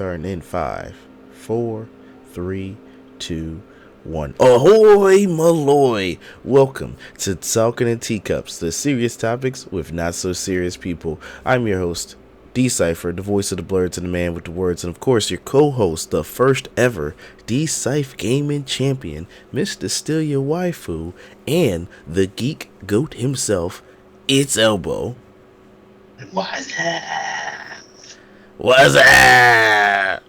starting in 5, 4, 3, 2, 1. Ahoy, Malloy! Welcome to Talking in Teacups, the serious topics with not so serious people. I'm your host, Cypher, the voice of the Blerds and the man with the words, and of course your co-host, the first ever Cypher gaming champion, Mr. Still Your Waifu, and the Geek GOAT himself, it's L-Bo. What's that? What's that?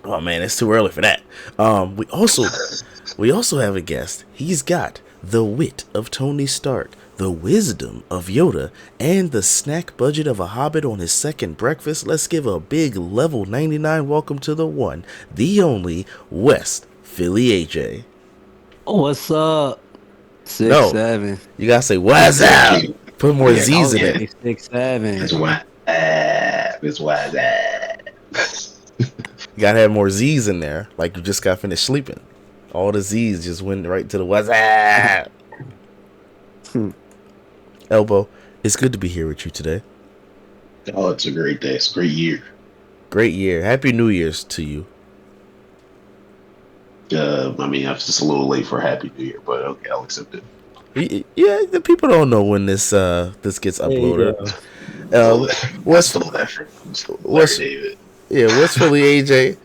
Oh man, it's too early for that. We also have a guest. He's got the wit of Tony Stark, the wisdom of Yoda, and the snack budget of a hobbit on his second breakfast. Let's give a big level 99 welcome to the one, the only West Philly AJ. Oh, what's up? 6'7". You gotta say what's up. Put more Z's in it. 6'7". It's what? It's what? You gotta have more Z's in there, like you just got finished sleeping. All the Z's just went right to the what's up. L-Bo, it's good to be here with you today. Oh, it's a great day. It's a great year. Great year. Happy New Year's to you. I mean, I'm just a little late for Happy New Year, but okay, I'll accept it. Yeah, the people don't know when this gets uploaded. What's David? Yeah, what's Philly AJ?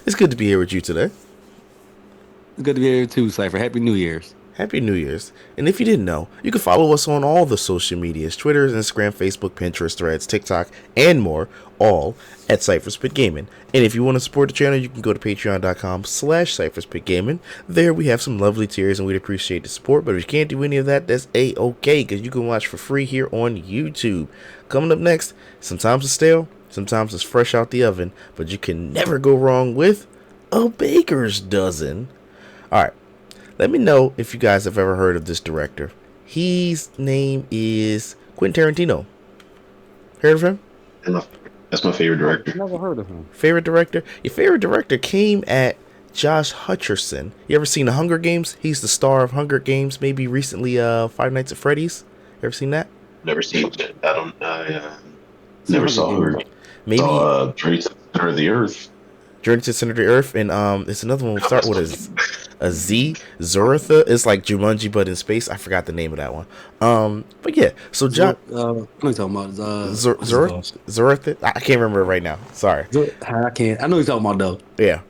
It's good to be here with you today. It's good to be here too, Cypher. Happy New Year's. Happy New Year's. And if you didn't know, you can follow us on all the social medias, Twitter, Instagram, Facebook, Pinterest, Threads, TikTok, and more, all at Cyphers Gaming. And if you want to support the channel, you can go to patreon.com/Cyphers Gaming. There we have some lovely tiers and we'd appreciate the support. But if you can't do any of that, that's A-okay, because you can watch for free here on YouTube. Coming up next, sometimes it's stale, sometimes it's fresh out the oven, but you can never go wrong with a baker's dozen. Alright. Let me know if you guys have ever heard of this director. His name is Quentin Tarantino. Heard of him? That's my favorite director. Never heard of him. Favorite director? Your favorite director came at Josh Hutcherson. You ever seen The Hunger Games? He's the star of Hunger Games. Maybe recently Five Nights at Freddy's. Ever seen that? Never seen it. I never saw her. Maybe Journey to the Center of the Earth. Journey to the Center of the Earth, and it's another one. Start with a Z. Zoratha. It's like Jumanji, but in space. I forgot the name of that one. But yeah. So John, what are you talking about? Zoratha. I can't remember it right now. Sorry. I can't. I know you're talking about though. Yeah.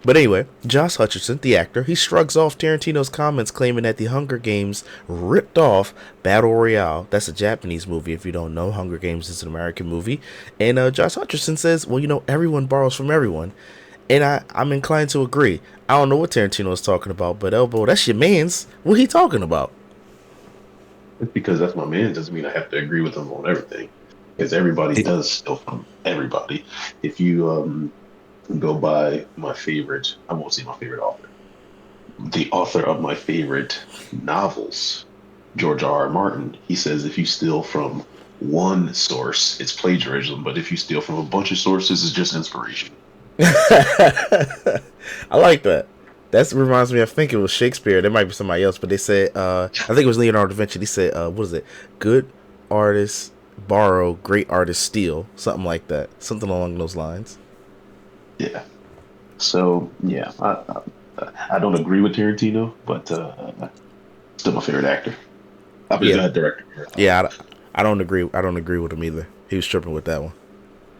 But anyway, Josh Hutcherson, the actor, he shrugs off Tarantino's comments claiming that The Hunger Games ripped off Battle Royale. That's a Japanese movie, if you don't know. Hunger Games is an American movie. And Josh Hutcherson says, well, you know, everyone borrows from everyone. And I'm inclined to agree. I don't know what Tarantino is talking about, but L-Bo, that's your man's. What he talking about? It's because that's my man doesn't mean I have to agree with him on everything. Because everybody does steal from everybody. If you go by my favorite, I won't say my favorite author, the author of my favorite novels, George R.R. Martin, he says if you steal from one source, it's plagiarism, but if you steal from a bunch of sources, it's just inspiration. I like that. That reminds me, I think it was Shakespeare. There might be somebody else, but they said, I think it was Leonardo da Vinci. He said, what is it? Good artists borrow, great artists steal. Something like that. Something along those lines. Yeah. So yeah, I don't agree with Tarantino, but still my favorite actor. I mean, director. Yeah, I don't agree. I don't agree with him either. He was tripping with that one.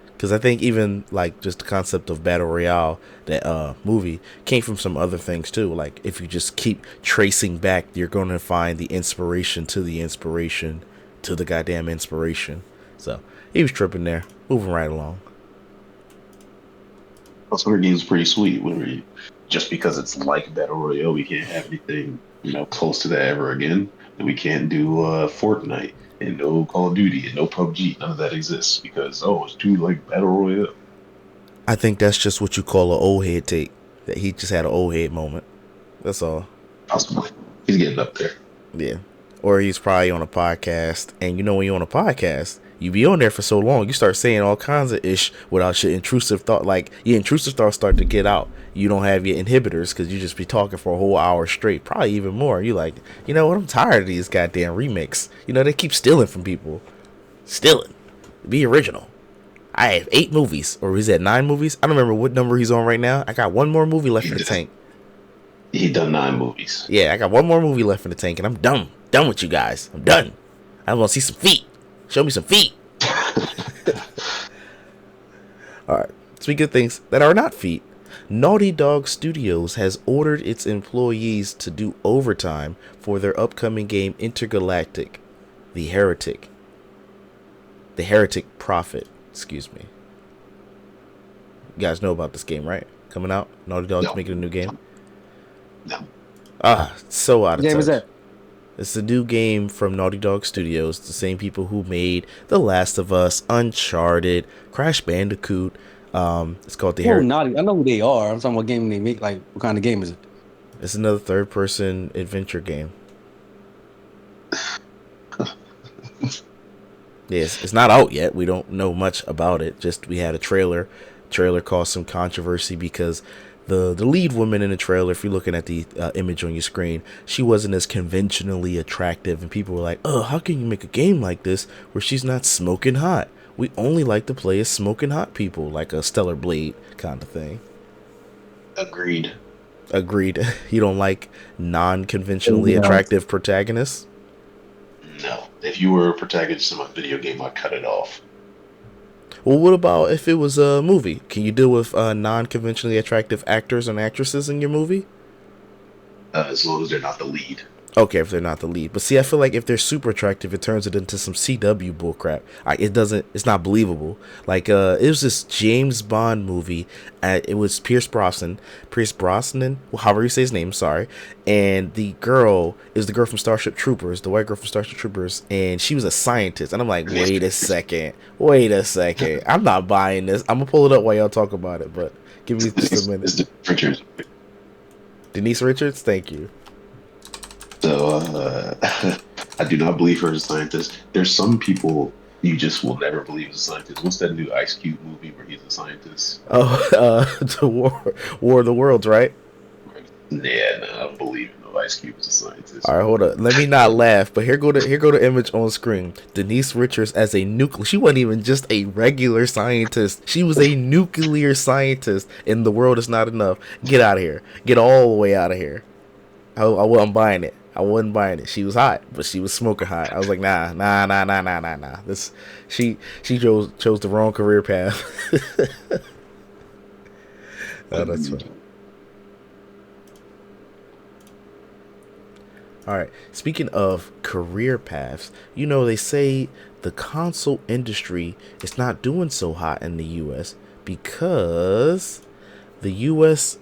Because I think even like just the concept of Battle Royale, that movie, came from some other things too. Like if you just keep tracing back, you're going to find the inspiration to the goddamn inspiration. So he was tripping there. Moving right along. Hunger Games is pretty sweet. Just because it's like Battle Royale, we can't have anything close to that ever again. And we can't do Fortnite and no Call of Duty and no PUBG. None of that exists because it's too like Battle Royale. I think that's just what you call an old head take. That he just had an old head moment. That's all. Possibly. He's getting up there. Yeah. Or he's probably on a podcast. And when you're on a podcast, you be on there for so long, you start saying all kinds of ish without your intrusive thought. Like, your intrusive thoughts start to get out. You don't have your inhibitors because you just be talking for a whole hour straight, probably even more. You like, you know what? I'm tired of these goddamn remakes. They keep stealing from people. Stealing. Be original. I have 8 movies, or he's at 9 movies. I don't remember what number he's on right now. I got one more movie left in the tank. He done 9 movies. Yeah, I got one more movie left in the tank, and I'm done. Done with you guys. I'm done. I want to see some feet. Show me some feet. All right. Speaking of things that are not feet, Naughty Dog Studios has ordered its employees to do overtime for their upcoming game Intergalactic, The Heretic Prophet. Excuse me. You guys know about this game, right? Coming out? Naughty Dog's making a new game? No. So out of touch. What game is that? It's a new game from Naughty Dog Studios, the same people who made The Last of Us, Uncharted, Crash Bandicoot. It's called The Heretic. Naughty. I know who they are. I'm talking about what game they make. Like, what kind of game is it? It's another third-person adventure game. Yes, it's not out yet. We don't know much about it. Just we had a trailer. Trailer caused some controversy because the lead woman in the trailer, if you're looking at the image on your screen, she wasn't as conventionally attractive, and people were like, "Oh, how can you make a game like this where she's not smoking hot? We only like to play as smoking hot people, like a Stellar Blade kind of thing." Agreed. You don't like non-conventionally attractive protagonists? No. If you were a protagonist in my video game, I'd cut it off. Well, what about if it was a movie? Can you deal with non-conventionally attractive actors and actresses in your movie? As long as they're not the lead. Okay, if they're not the lead. But see, I feel like if they're super attractive, it turns it into some CW bullcrap. It's not believable. Like, it was this James Bond movie. It was Pierce Brosnan, however you say his name, sorry. And the girl is the girl from Starship Troopers, the white girl from Starship Troopers. And she was a scientist. And I'm like, wait a second. I'm not buying this. I'm going to pull it up while y'all talk about it. But give me just a minute. Denise Richards, thank you. So, I do not believe her as a scientist. There's some people you just will never believe as a scientist. What's that new Ice Cube movie where he's a scientist? The War of the Worlds, right? Yeah, no, I don't believe no Ice Cube is a scientist. All right, hold up. Let me not laugh, but here go the image on screen. Denise Richards as a nuclear. She wasn't even just a regular scientist. She was a nuclear scientist. And The World Is Not Enough. Get out of here. Get all the way out of here. I wasn't buying it. She was hot, but she was smoking hot. I was like, nah. This, she chose the wrong career path. Oh, that's funny. All right. Speaking of career paths, they say the console industry is not doing so hot in the U.S. because the U.S.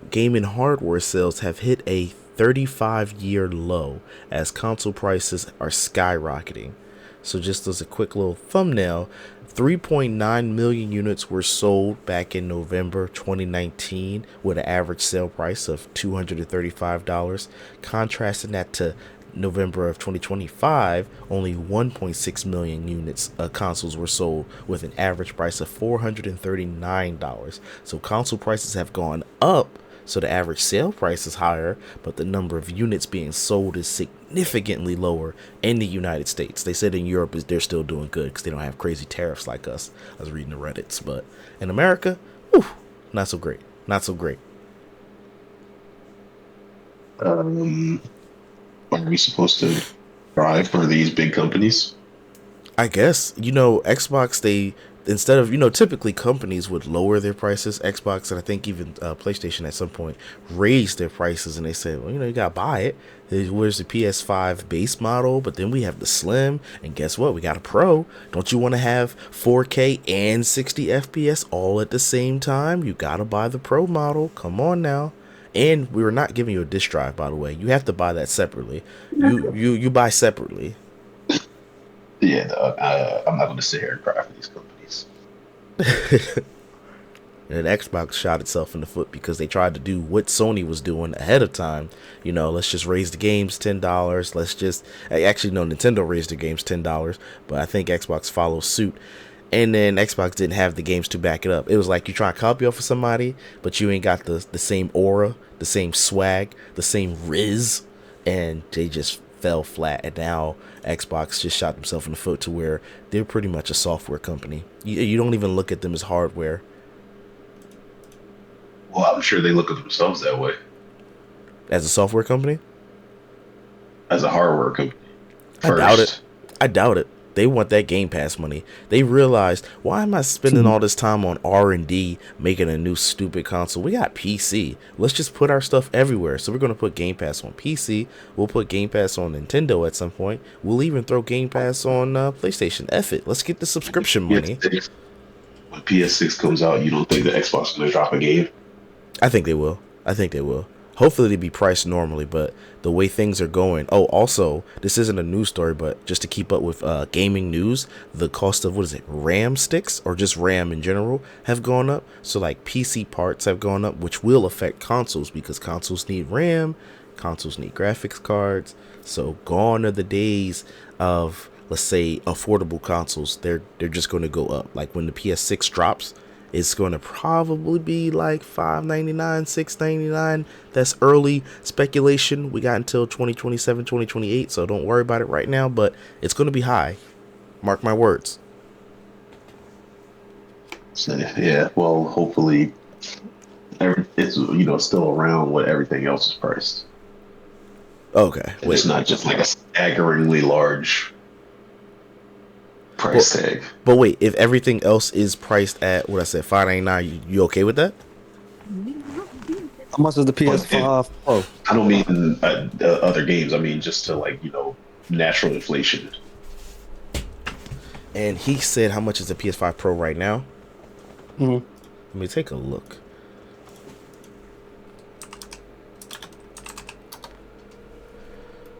Gaming hardware sales have hit a 35-year low as console prices are skyrocketing. So just as a quick little thumbnail, 3.9 million units were sold back in November 2019 with an average sale price of $235. Contrasting that to November of 2025, only 1.6 million units consoles were sold with an average price of $439. So console prices have gone up, so the average sale price is higher, but the number of units being sold is significantly lower in the United States. They said in Europe they're still doing good because they don't have crazy tariffs like us. I was reading the Reddits, but in America, not so great. Are we supposed to try for these big companies? I guess, Xbox, instead of, typically companies would lower their prices. Xbox and I think even PlayStation at some point raised their prices, and they said, well, you gotta buy it. Where's the PS5 base model? But then we have the Slim, and guess what? We got a Pro. Don't you want to have 4K and 60 FPS all at the same time? You gotta buy the Pro model. Come on now. And we were not giving you a disk drive, by the way. You have to buy that separately. You buy separately. Yeah, dog. I'm not going to sit here and cry for these companies. And Xbox shot itself in the foot because they tried to do what Sony was doing ahead of time. Let's just raise the games $10. Nintendo raised the games $10, but I think Xbox follows suit. And then Xbox didn't have the games to back it up. It was like you try to copy off of somebody, but you ain't got the same aura, the same swag, the same riz, and they just fell flat, and now Xbox just shot themselves in the foot to where they're pretty much a software company. You don't even look at them as hardware. Well, I'm sure they look at themselves that way As a software company, as a hardware company. I doubt it. I doubt it. They want that Game Pass money. They realized, why am I spending all this time on R&D making a new stupid console? We got PC. Let's just put our stuff everywhere. So we're going to put Game Pass on PC. We'll put Game Pass on Nintendo at some point. We'll even throw Game Pass on PlayStation. F it. Let's get the subscription money. When PS6 comes out, you don't think the Xbox is going to drop a game? I think they will. Hopefully they be priced normally, but the way things are going. Oh, also, this isn't a news story, but just to keep up with gaming news, the cost of, RAM sticks, or just RAM in general, have gone up. So like PC parts have gone up, which will affect consoles, because consoles need RAM, consoles need graphics cards. So gone are the days of, let's say, affordable consoles. They're just going to go up. Like when the PS6 drops, it's going to probably be like $599, $699. That's early speculation. We got until 2027, 2028, so don't worry about it right now, but it's going to be high. Mark my words. So, yeah, well, hopefully it's still around what everything else is priced. Okay. Wait. It's not just like a staggeringly large price tag. But wait, if everything else is priced at what I said, $599, you okay with that? How much is the PS5 Pro? I don't mean other games. I mean just to natural inflation. And he said, how much is the PS5 Pro right now? Mm-hmm. Let me take a look.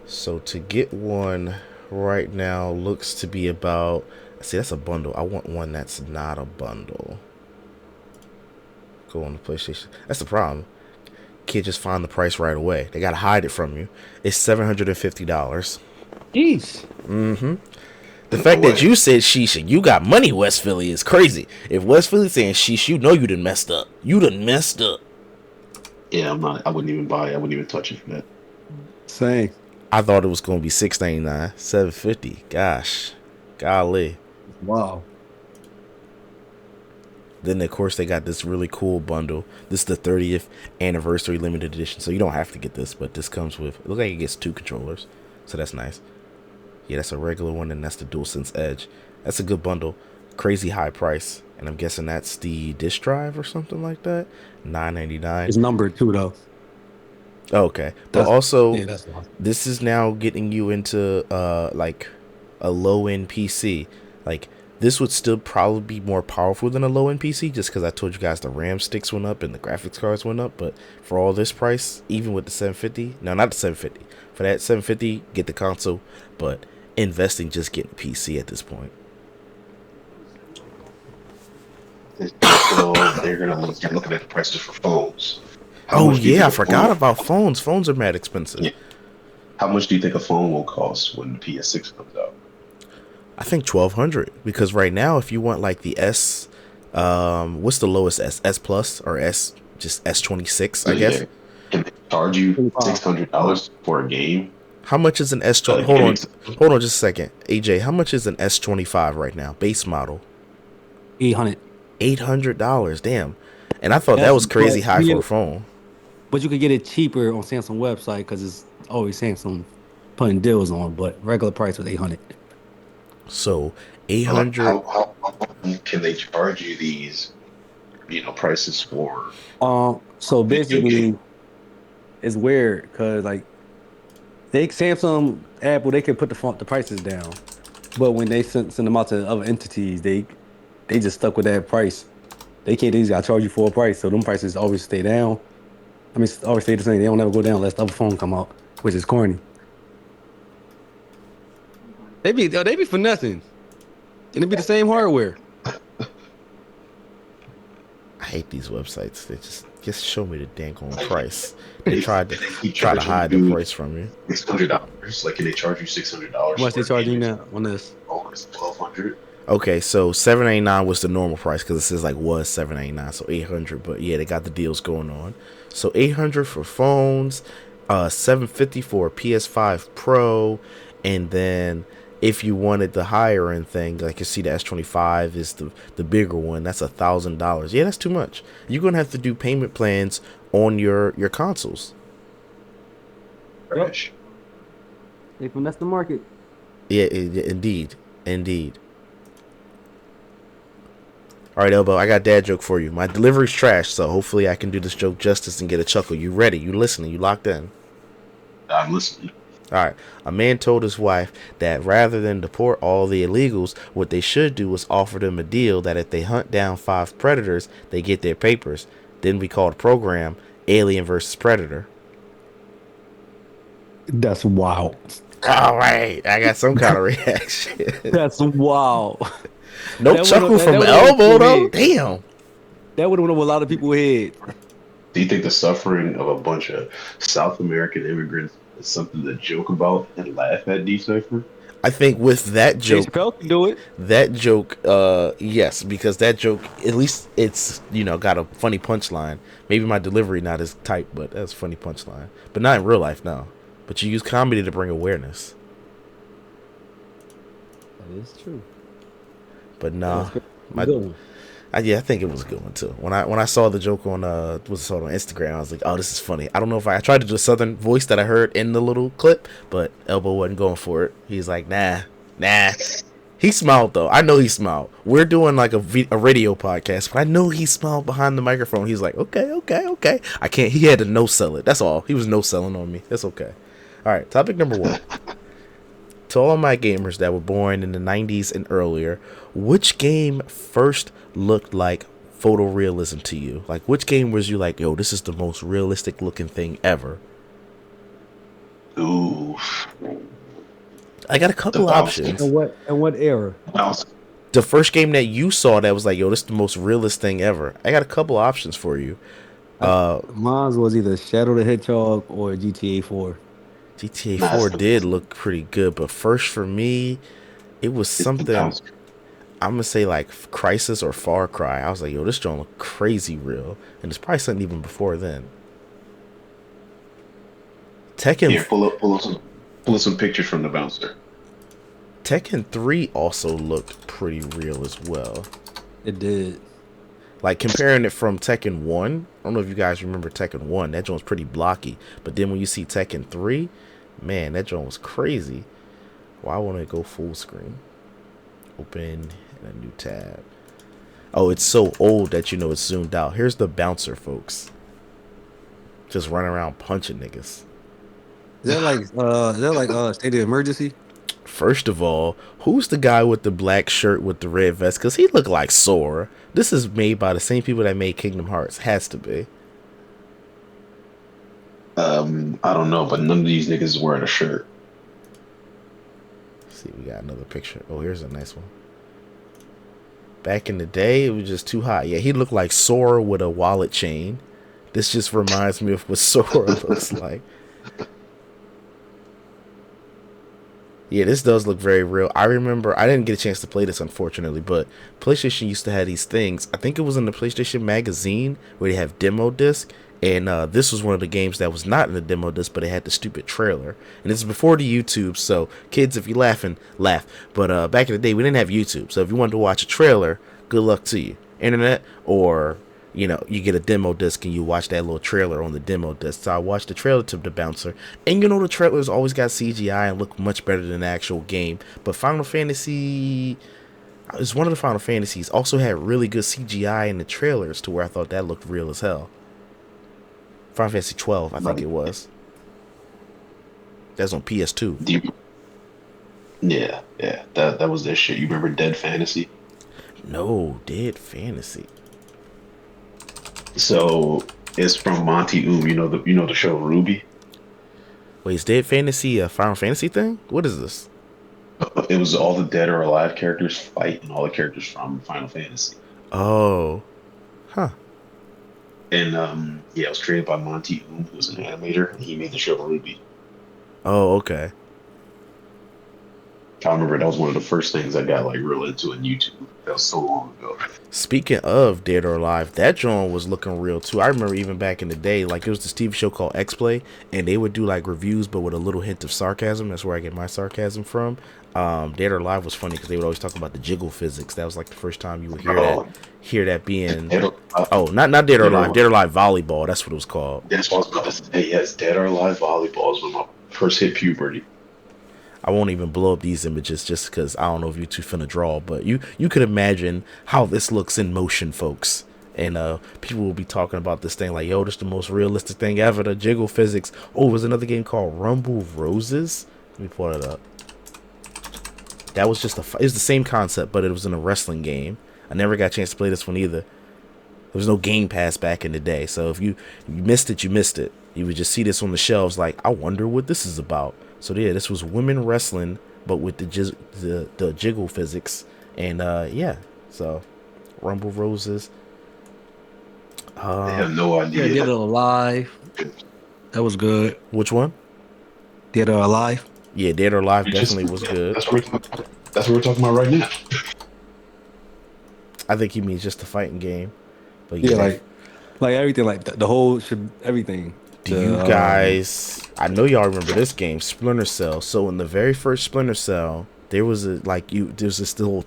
So to get one right now looks to be about, see, that's a bundle. I want one that's not a bundle. Go on the PlayStation. That's the problem. Can't just find the price right away. They gotta hide it from you. It's $750. Jeez. Mm-hmm. The fact that you said sheesh and you got money, West Philly, is crazy. If West Philly's saying sheesh, you know you done messed up. You done messed up. Yeah, I wouldn't even buy it. I wouldn't even touch it for that. Same. I thought it was gonna be $699, $750. Gosh, golly. Wow. Then of course they got this really cool bundle. This is the 30th anniversary limited edition, so you don't have to get this, but this comes with. It looks like it gets 2 controllers, so that's nice. Yeah, that's a regular one, and that's the DualSense Edge. That's a good bundle. Crazy high price, and I'm guessing that's the disc drive or something like that. $9.99. It's numbered too, though. Okay, but also that's awesome. This is now getting you into like a low end PC. Like this would still probably be more powerful than a low end PC, just because I told you guys the RAM sticks went up and the graphics cards went up. But for all this price, even with the 750, no, not the 750. For that 750, get the console, but investing just getting PC at this point. So they're gonna start looking at the prices for phones. Oh yeah, I forgot about phones. Phones are mad expensive. Yeah. How much do you think a phone will cost when the PS6 comes out? I think $1,200, because right now if you want like the S, what's the lowest S Plus or S, just S26, I guess. Can they charge you $600 for a game? How much is an S20? Hold on just a second. AJ, how much is an S25 right now? Base model. $800. Damn. And I thought that was crazy high for a phone. But you could get it cheaper on Samsung website because it's always Samsung putting deals on. But regular price was $800. So $800. How can they charge you these, prices for? So basically, it's weird because like Samsung, Apple, they can put the prices down, but when they send them out to other entities, they just stuck with that price. They can't. They just gotta charge you for a price, so them prices always stay down. I mean, always stay the same. They don't ever go down unless the other phone come out, which is corny. They be finessing, and it be the same hardware. I hate these websites. They just show me the dang on price. They try to hide the price from you. $600. Like, can they charge you $600? How much they charge you now on this? Oh, it's $1,200. Okay, so $789 was the normal price because it says like was $789, so $800. But yeah, they got the deals going on. So $800 for phones, $750 for a PS5 Pro, and then if you wanted the higher end thing, like you see the S25 is the bigger one, that's $1,000. Yeah, that's too much. You're gonna have to do payment plans on your consoles. Yep. Trash. They finesse the market. Yeah, indeed. All right, L-Bo, I got a dad joke for you. My delivery's trash, so hopefully I can do this joke justice and get a chuckle. You ready? You listening? You locked in? I'm listening. All right. A man told his wife that rather than deport all the illegals, what they should do is offer them a deal that if they hunt down 5 predators, they get their papers. Then we call the program Alien versus Predator. That's wild. All right. I got some kind of reaction. That's wild. No That chuckle would've- from that L-Bo, would've though? went- Damn. That would have went over a lot of people's head. Do you think the suffering of a bunch of South American immigrants is something to joke about and laugh at, Cypher? I think with that Dave joke, Chappelle can do it. yes, because that joke, at least it's, got a funny punchline. Maybe my delivery not as tight, but that's a funny punchline. But not in real life, no. But you use comedy to bring awareness. That is true. But nah, Good. yeah, I think it was a good one too. When I saw the joke on on Instagram, I was like, oh, this is funny. I don't know if I tried to do a southern voice that I heard in the little clip, but L-Bo wasn't going for it. He's like, nah. He smiled though. I know he smiled. We're doing like a radio podcast, but I know he smiled behind the microphone. He's like, okay. I can't. He had to no sell it. That's all. He was no selling on me. That's okay. All right. Topic number 1. To all my gamers that were born in the 90s and earlier, which game first looked like photorealism to you? Like, which game was you like, yo, this is the most realistic looking thing ever? Ooh. I got a couple options. And what era? Bounce. The first game that you saw that was like, yo, this is the most realist thing ever. I got a couple options for you. Mine was either Shadow the Hedgehog or GTA 4. GTA 4 did look pretty good, but first for me, it was something, I'm gonna say like Crisis or Far Cry. I was like, yo, this joint look crazy real, and it's probably something even before then. Tekken. Here, pull up some pictures from the bouncer. Tekken 3 also looked pretty real as well. It did. Like comparing it from Tekken 1, I don't know if you guys remember Tekken 1, that joint was pretty blocky. But then when you see Tekken 3, man, that joint was crazy. Why won't it go full screen? Open in a new tab. Oh, it's so old that it's zoomed out. Here's the bouncer, folks. Just running around punching niggas. Is that like State of Emergency? First of all, who's the guy with the black shirt with the red vest? Because he looked like Sora. This is made by the same people that made Kingdom Hearts. Has to be. I don't know, but none of these niggas is wearing a shirt. Let's see, we got another picture. Oh, here's a nice one. Back in the day, it was just too hot. Yeah, he looked like Sora with a wallet chain. This just reminds me of what Sora looks like. Yeah, this does look very real. I remember, I didn't get a chance to play this, unfortunately, but PlayStation used to have these things. I think it was in the PlayStation magazine where they have demo disc, and this was one of the games that was not in the demo disc, but it had the stupid trailer. And this is before the YouTube, so kids, if you're laughing, laugh. But back in the day, we didn't have YouTube, so if you wanted to watch a trailer, good luck to you. Internet, or you get a demo disc and you watch that little trailer on the demo disc. So I watched the trailer to The Bouncer, and the trailers always got CGI and look much better than the actual game. But Final Fantasy, it's one of the Final Fantasies, also had really good CGI in the trailers to where I thought that looked real as hell. Final Fantasy 12, I think it was. That's on PS2. Yeah, that was that shit. You remember Dead Fantasy? No, Dead Fantasy. So it's from Monty Oom. You know the show Ruby. Wait, is Dead Fantasy a Final Fantasy thing? What is this? It was all the dead or alive characters fighting all the characters from Final Fantasy. Oh, huh. And it was created by Monty Oom, who's an animator, and he made the show Ruby. Oh, okay. I remember that was one of the first things I got like real into in YouTube. That was so long ago. Speaking of Dead or Alive, that joint was looking real too. I remember even back in the day, like it was this TV show called X-Play, and they would do like reviews, but with a little hint of sarcasm. That's where I get my sarcasm from. Dead or Alive was funny because they would always talk about the jiggle physics. That was like the first time you would hear that being. Oh, not Dead or Alive, Dead or Alive Volleyball. That's what it was called. That's what I was about to say. Yes, Dead or Alive volleyball is when my first hit puberty. I won't even blow up these images just because I don't know if you two finna draw, but you could imagine how this looks in motion, folks. And people will be talking about this thing like, yo, this is the most realistic thing ever, the jiggle physics. Oh, there's another game called Rumble Roses. Let me pull it up. That was just it was the same concept, but it was in a wrestling game. I never got a chance to play this one either. There was no Game Pass back in the day, so if you missed it, you missed it. You would just see this on the shelves like, I wonder what this is about. So yeah, this was women wrestling, but with the jiggle physics, and yeah. So, Rumble Roses. I have no idea. Yeah, Dead or Alive. That was good. Which one? Dead or Alive. Yeah, Dead or Alive definitely was good. That's what we're talking about right now. I think he means just the fighting game. But yeah, like everything, like the whole everything. Do you guys? I know y'all remember this game, Splinter Cell. So in the very first Splinter Cell, there was there's this little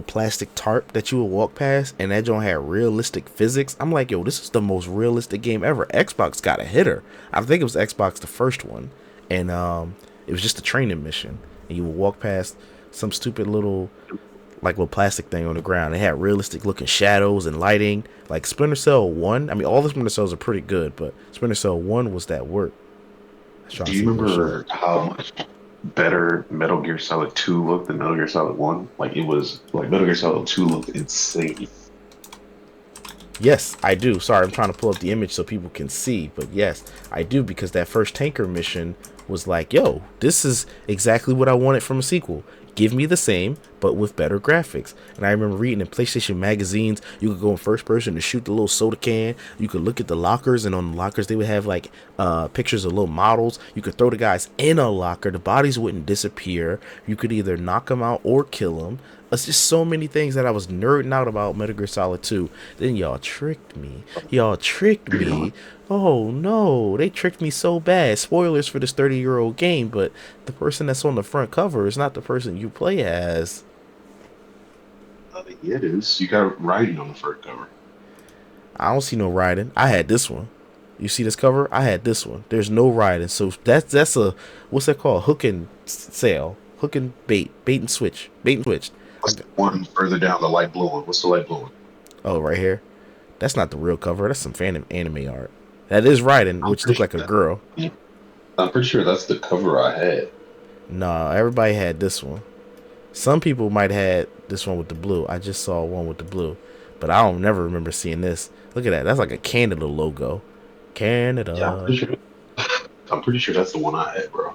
plastic tarp that you would walk past, and that joint had realistic physics. I'm like, yo, this is the most realistic game ever. Xbox got a hitter. I think it was Xbox the first one, and it was just a training mission, and you would walk past some stupid little plastic thing on the ground. It had realistic looking shadows and lighting. Like Splinter Cell 1. I mean, all the Splinter Cells are pretty good, but Splinter Cell 1 was that work. Do you remember how much better Metal Gear Solid 2 looked than Metal Gear Solid 1? Like, it was, like, Metal Gear Solid 2 looked insane. Yes, I do. Sorry, I'm trying to pull up the image so people can see. But yes, I do, because that first tanker mission was like, yo, this is exactly what I wanted from a sequel. Give me the same, but with better graphics. And I remember reading in PlayStation magazines, you could go in first person to shoot the little soda can. You could look at the lockers, and on the lockers they would have like pictures of little models. You could throw the guys in a locker. The bodies wouldn't disappear. You could either knock them out or kill them. It's just so many things that I was nerding out about Metal Gear Solid 2. Then y'all tricked me. Oh no, they tricked me so bad. Spoilers for this 30-year-old game, but the person that's on the front cover is not the person you play as. Yeah, it is. You got Raiden on the front cover. I don't see no Raiden. I had this one. You see this cover? I had this one. There's no Raiden. So that's a, what's that called? Hook and sale. Hook and bait. Bait and switch. What's the one further down, the light blue one? What's the light blue one? Oh, right here. That's not the real cover. That's some fan anime art. That is Raiden, which looks like a girl. I'm pretty sure that's the cover I had. No, everybody had this one. Some people might have had this one with the blue. I just saw one with the blue, but I don't never remember seeing this. Look at that. That's like a Canada logo. Canada. Yeah, I'm pretty sure that's the one I had, bro.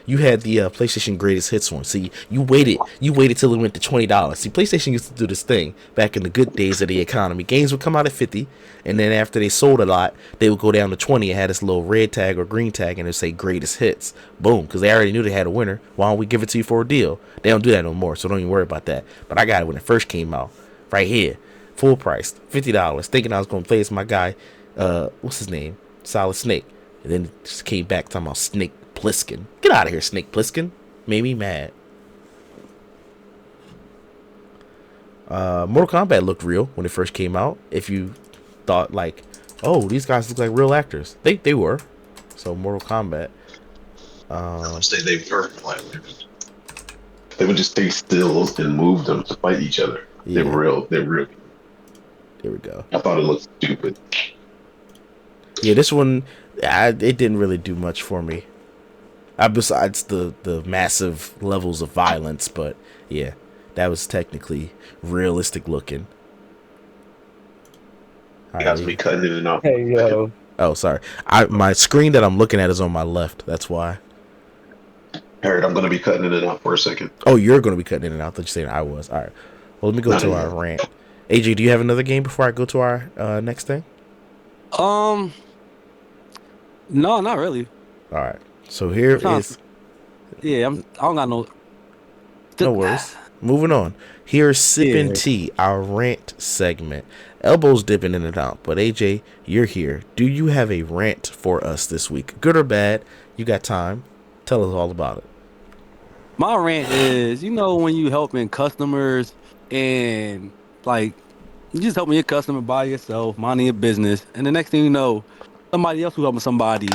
You had the PlayStation Greatest Hits one. See, you waited till it went to $20. See, PlayStation used to do this thing back in the good days of the economy. Games would come out at 50, and then after they sold a lot, they would go down to 20 and had this little red tag or green tag, and it would say Greatest Hits. Boom, because they already knew they had a winner. Why don't we give it to you for a deal? They don't do that no more, so don't even worry about that. But I got it when it first came out, right here, full price, $50, thinking I was gonna play as my guy, what's his name, Solid Snake, and then it just came back talking about Snake Plissken. Get out of here, Snake Plissken. Made me mad. Mortal Kombat looked real when it first came out. If you thought like, oh, these guys look like real actors, they were. So Mortal Kombat. I would say they were. Like, they would just stay still and move them to fight each other. Yeah. They're real. There we go. I thought it looked stupid. Yeah, this one, it didn't really do much for me. Besides the massive levels of violence, but yeah, that was technically realistic looking. You guys be cutting it enough. Hey yo. Oh, sorry. My screen that I'm looking at is on my left. That's why. Alright, I'm gonna be cutting it out for a second. Oh, you're gonna be cutting it out. I thought you said I was. All right. Well, let me go to our rant. AJ, do you have another game before I go to our next thing? No, not really. All right. So here is. Yeah, I don't got no. No worries. Moving on. Here's Sippin' Tea, our rant segment. L-Bo's dipping in and out, but AJ, you're here. Do you have a rant for us this week? Good or bad? You got time. Tell us all about it. My rant is, when you helping customers and like you just helping your customer by yourself, minding your business, and the next thing you know, somebody else who helping somebody,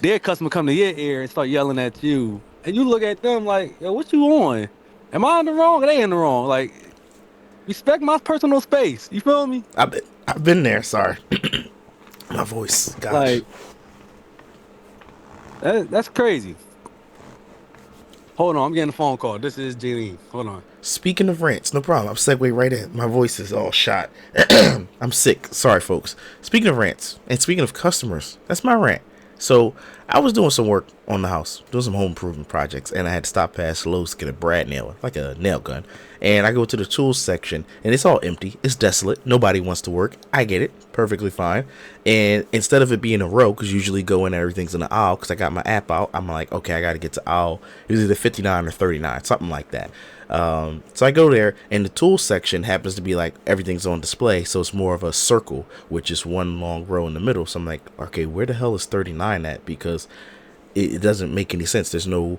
their customer come to your ear and start yelling at you, and you look at them like, yo, what you on? Am I in the wrong? Or they in the wrong? Like, respect my personal space. You feel me? I've been there. Sorry, my voice. Gosh, like that's crazy. Hold on, I'm getting a phone call. This is Jaylene. Hold on. Speaking of rants, no problem. I'm segue right in. My voice is all shot. I'm sick. Sorry, folks. Speaking of rants and speaking of customers, that's my rant. So I was doing some work on the house, doing some home improvement projects, and I had to stop past Lowe's to get a brad nailer, like a nail gun. And I go to the tools section, and it's all empty. It's desolate. Nobody wants to work. I get it. Perfectly fine. And instead of it being a row, because usually go in and everything's in the aisle, because I got my app out, I'm like, okay, I got to get to aisle. It was either 59 or 39, something like that. So I go there, and the tools section happens to be like everything's on display, so it's more of a circle with just one long row in the middle. So I'm like, okay, where the hell is 39 at? Because it doesn't make any sense. There's no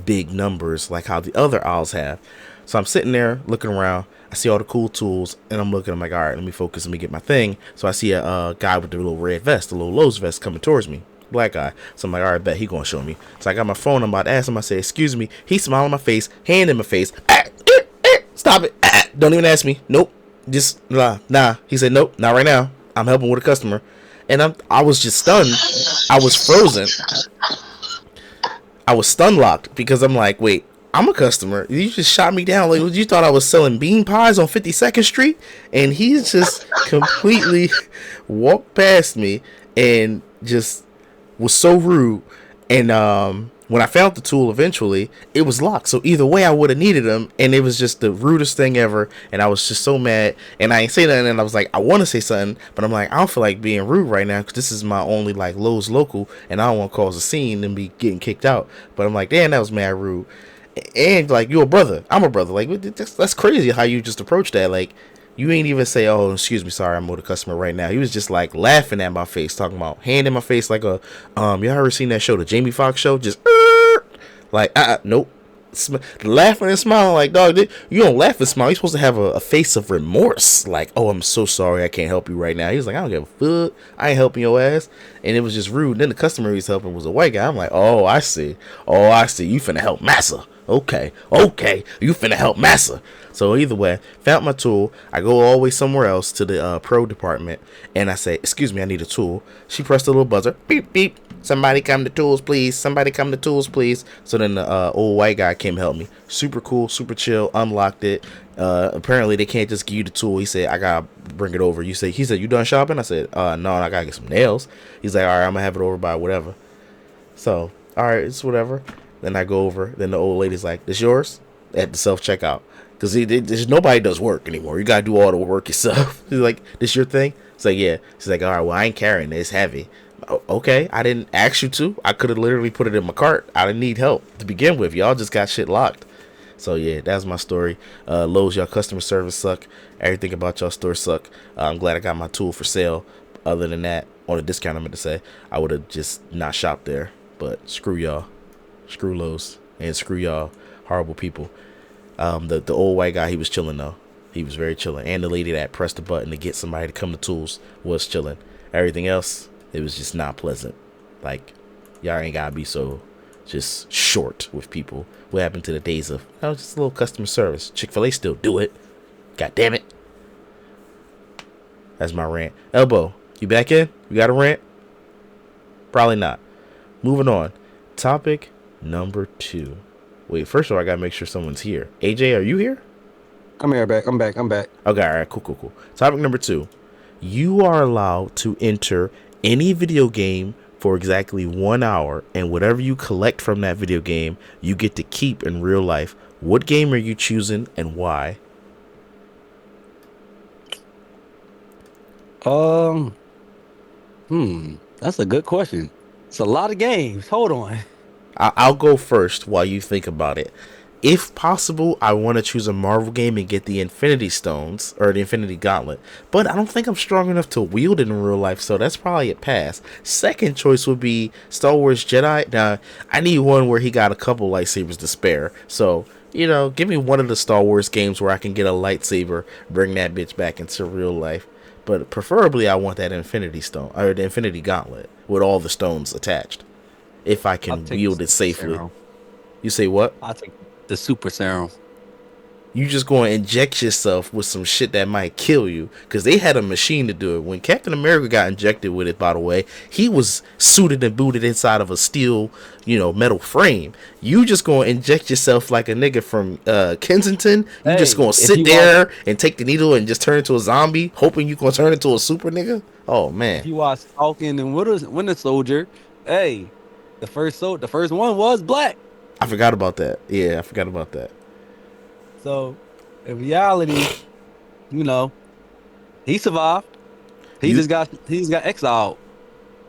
big numbers like how the other aisles have. So I'm sitting there looking around. I see all the cool tools, and I'm looking. I'm like, all right, let me focus. Let me get my thing. So I see a guy with the little red vest, the little Lowe's vest, coming towards me. Black guy. So I'm like, all right, bet he gonna show me. So I got my phone. I'm about to ask him. I say, excuse me. He smiled in my face, hand in my face. Stop it. Don't even ask me. Nope. Just nah. He said, nope, not right now. I'm helping with a customer. And I was just stunned. I was frozen. I was stun locked because I'm like, wait, I'm a customer. You just shot me down. Like, you thought I was selling bean pies on 52nd Street? And he's just completely walked past me and just was so rude. And when I found the tool eventually, it was locked. So either way, I would have needed him. And it was just the rudest thing ever. And I was just so mad. And I ain't say nothing. And I was like, I want to say something, but I'm like, I don't feel like being rude right now because this is my only like Lowe's local, and I don't want to cause a scene and be getting kicked out. But I'm like, damn, that was mad rude. And like, you're a brother. I'm a brother. Like, that's crazy how you just approach that. Like, you ain't even say, oh, excuse me, sorry, I'm with a customer right now. He was just like laughing at my face, talking about hand in my face like a y'all ever seen that show, the Jamie Foxx show? Just like nope. Laughing and smiling like, dog, you don't laugh and smile. You're supposed to have a face of remorse. Like, oh, I'm so sorry, I can't help you right now. He was like, I don't give a fuck. I ain't helping your ass. And it was just rude. And then the customer he was helping was a white guy. I'm like, oh, I see. You finna help massa. Okay, you finna help massa. So either way, found my tool. I go all the way somewhere else to the pro department, and I say, excuse me, I need a tool. She pressed a little buzzer. Beep, beep. Somebody come to tools, please. Somebody come to tools, please. So then the old white guy came help me. Super cool, super chill. Unlocked it. Apparently they can't just give you the tool. He said, I gotta bring it over. He said, you done shopping? I said, no, I gotta get some nails. He's like, all right, I'm gonna have it over by whatever. So, all right, it's whatever. Then I go over. Then the old lady's like, this yours? At the self-checkout. Because nobody does work anymore. You got to do all the work yourself. She's like, this your thing? It's like, yeah. She's like, all right, well, I ain't carrying it. It's heavy. Okay, I didn't ask you to. I could have literally put it in my cart. I didn't need help to begin with. Y'all just got shit locked. So, yeah, that's my story. Lowe's, y'all customer service suck. Everything about y'all store suck. I'm glad I got my tool for sale. Other than that, on a discount, I meant to say, I would have just not shopped there. But screw y'all. Screw Lowe's. And screw y'all horrible people. The old white guy, he was chilling though. He was very chilling. And the lady that pressed the button to get somebody to come to tools was chilling. Everything else, it was just not pleasant. Like, y'all ain't gotta be so just short with people. What happened to the days of, just a little customer service? Chick-fil-A still do it. God damn it. That's my rant. L-Bo, you back in? You got a rant? Probably not. Moving on. Topic number 2. Wait, first of all, I gotta make sure someone's here. AJ, are you here? I'm back. Okay, all right, cool. Topic number 2. You are allowed to enter any video game for exactly 1 hour, and whatever you collect from that video game, you get to keep in real life. What game are you choosing and why? That's a good question. It's a lot of games. Hold on. I'll go first while you think about it. If possible, I want to choose a Marvel game and get the Infinity Stones or the Infinity Gauntlet. But I don't think I'm strong enough to wield it in real life, so that's probably a pass. Second choice would be Star Wars Jedi. Now, I need one where he got a couple lightsabers to spare. So, give me one of the Star Wars games where I can get a lightsaber, bring that bitch back into real life. But preferably, I want that Infinity Stone or the Infinity Gauntlet with all the stones attached, if I can wield it safely. Serum. You say what? I'll take the super serum. You just going to inject yourself with some shit that might kill you, because they had a machine to do it. When Captain America got injected with it, by the way, he was suited and booted inside of a steel, metal frame. You just going to inject yourself like a nigga from Kensington. You just going to sit there and take the needle and just turn into a zombie, hoping you going to turn into a super nigga. Oh man! If you watch Talking in Winter Soldier, hey, the first one was black. I forgot about that. Yeah, I forgot about that. So, in reality, he survived. He just got exiled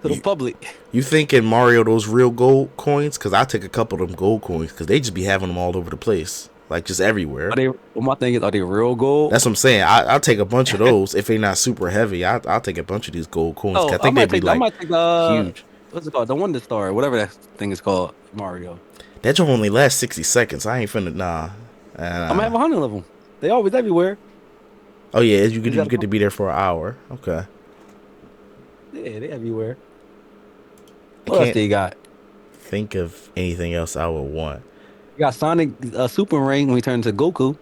to the public. You think in Mario those real gold coins? Because I take a couple of them gold coins because they just be having them all over the place, like just everywhere. My thing is, are they real gold? That's what I'm saying. I'll take a bunch of those if they're not super heavy. I'll take a bunch of these gold coins. I think they'd be huge. What's it called? The Wonder Star, whatever that thing is called, Mario. That joint only lasts 60 seconds. I ain't finna, nah. I'm gonna have 100 of them. They always everywhere. Oh yeah, you get to be there for an hour. Okay. Yeah, they everywhere. What else they got? Think of anything else I would want. You got Sonic Super Ring when he turns into Goku.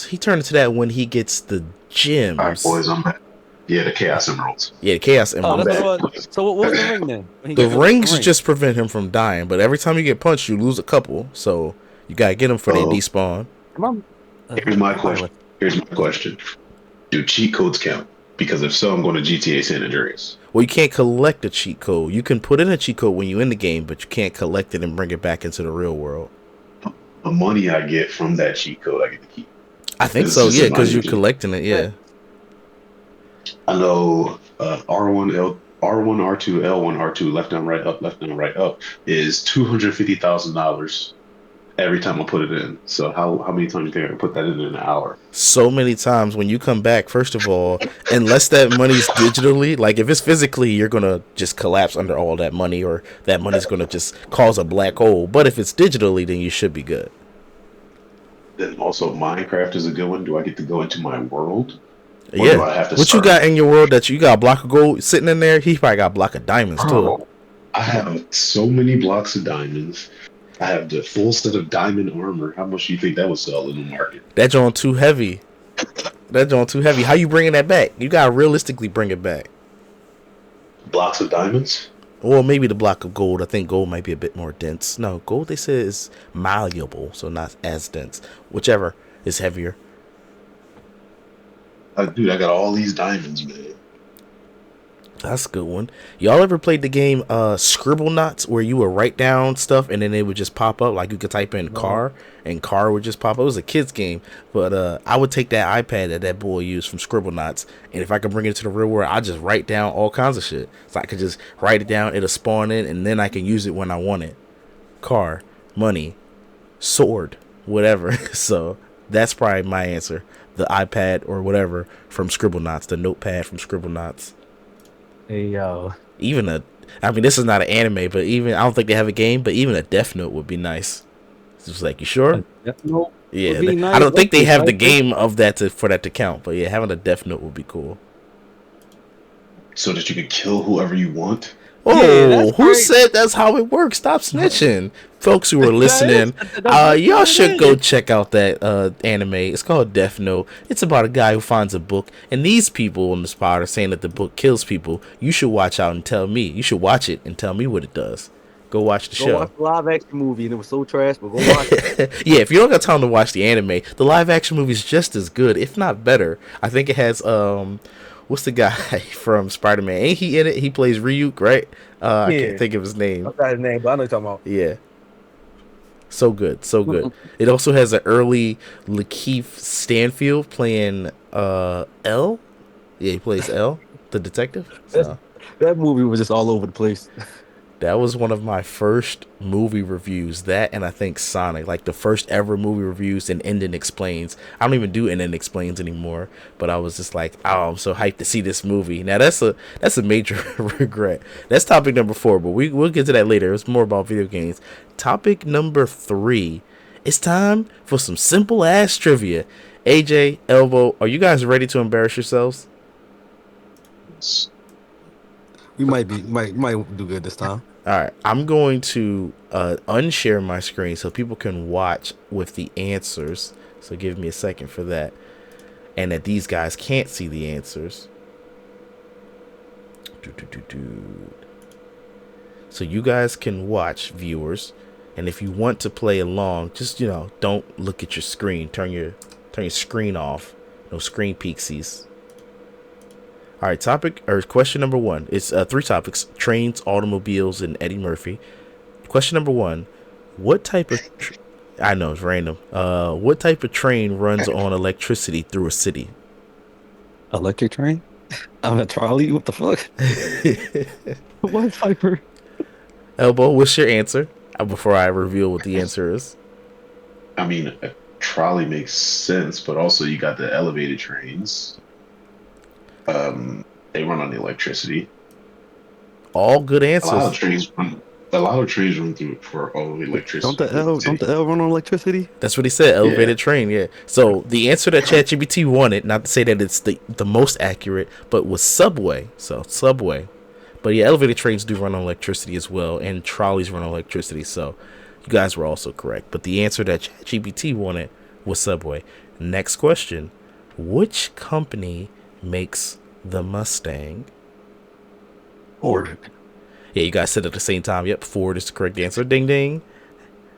He turned into that when he gets the gems. All right, boys, I'm back. Yeah, the Chaos Emeralds. Yeah, the Chaos Emeralds. So what was the ring then? The rings just prevent him from dying, but every time you get punched, you lose a couple. So you gotta get them for they despawn. Here's my question. Do cheat codes count? Because if so, I'm going to GTA San Andreas. Well, you can't collect a cheat code. You can put in a cheat code when you're in the game, but you can't collect it and bring it back into the real world. The money I get from that cheat code, I get to keep. I think so, yeah, because you're collecting it, yeah. I know R1, R2, L1, R2, left down, right up is $250,000 every time I put it in. So how many times can I put that in an hour? So many times. When you come back, first of all, unless that money's digitally, like if it's physically, you're gonna just collapse under all that money, or that money's gonna just cause a black hole. But if it's digitally, then you should be good. Then also Minecraft is a good one. Do I get to go into my world? Yeah. What you got in your world that you got a block of gold sitting in there? He probably got a block of diamonds too. I have so many blocks of diamonds. I have the full set of diamond armor. How much do you think that would sell in the market? That joint too heavy. How you bringing that back? You gotta realistically bring it back. Blocks of diamonds? Or maybe the block of gold. I think gold might be a bit more dense. No, gold they say is malleable, so not as dense. Whichever is heavier. Dude, I got all these diamonds, man. That's a good one. Y'all ever played the game Scribble Knots, where you would write down stuff and then it would just pop up? Like you could type in car and car would just pop up. It was a kid's game, but I would take that iPad that boy used from Scribble Knots, and if I could bring it to the real world, I just write down all kinds of shit. So I could just write it down, it'll spawn in, and then I can use it when I want it. Car, money, sword, whatever. So that's probably my answer. The iPad or whatever from Scribble Knots, the notepad from Scribble Knots. Hey yo. This is not an anime, but I don't think they have a game, but even a Death Note would be nice. It's just like, you sure? Death Note? Yeah, nice. I don't think they have the game of that for that to count, but yeah, having a Death Note would be cool. So that you can kill whoever you want? Oh, who said that's how it works? Stop snitching. Folks who are listening, y'all should go check out that anime. It's called Death Note. It's about a guy who finds a book, and these people on the spot are saying that the book kills people. You should watch out and tell me. You should watch it and tell me what it does. Go watch the show. Go watch the live action movie, and it was so trash, but go watch it. Yeah, if you don't got time to watch the anime, the live action movie is just as good, if not better. I think it has what's the guy from Spider-Man? Ain't he in it? He plays Ryuk, right? I can't think of his name. I got his name, but I know what you're talking about. Yeah. So good, so good. It also has an early Lakeith Stanfield playing L. Yeah, he plays L, the detective. So. That movie was just all over the place. That was one of my first movie reviews. That and I think Sonic, like the first ever movie reviews and Ending Explains. I don't even do Ending Explains anymore, but I was just like, oh, I'm so hyped to see this movie. Now that's a major regret. That's topic number 4, but we'll get to that later. It's more about video games. Topic number 3. It's time for some simple ass trivia. AJ, L-Bo, are you guys ready to embarrass yourselves? We might do good this time. All right, I'm going to unshare my screen so people can watch with the answers. So give me a second for that. And that these guys can't see the answers. So you guys can watch, viewers. And if you want to play along, just, don't look at your screen. Turn your screen off. No screen peeksies. All right, question number 1. It's 3 topics: trains, automobiles, and Eddie Murphy. Question number 1: what type of I know it's random. What type of train runs on electricity through a city? Electric train? I'm a trolley. What the fuck? What Cypher? L-Bo, what's your answer? Before I reveal what the answer is. I mean, a trolley makes sense, but also you got the elevated trains. They run on electricity. All good answers. A lot of trains run through for all electricity. Don't the L run on electricity? That's what he said. Elevated train. Yeah. So the answer that ChatGPT wanted, not to say that it's the most accurate, but was subway. So subway. But yeah, elevated trains do run on electricity as well, and trolleys run on electricity. So you guys were also correct. But the answer that ChatGPT wanted was subway. Next question: which company makes the Mustang? Ford. Yeah, you guys said it at the same time. Yep, Ford is the correct answer. Ding ding.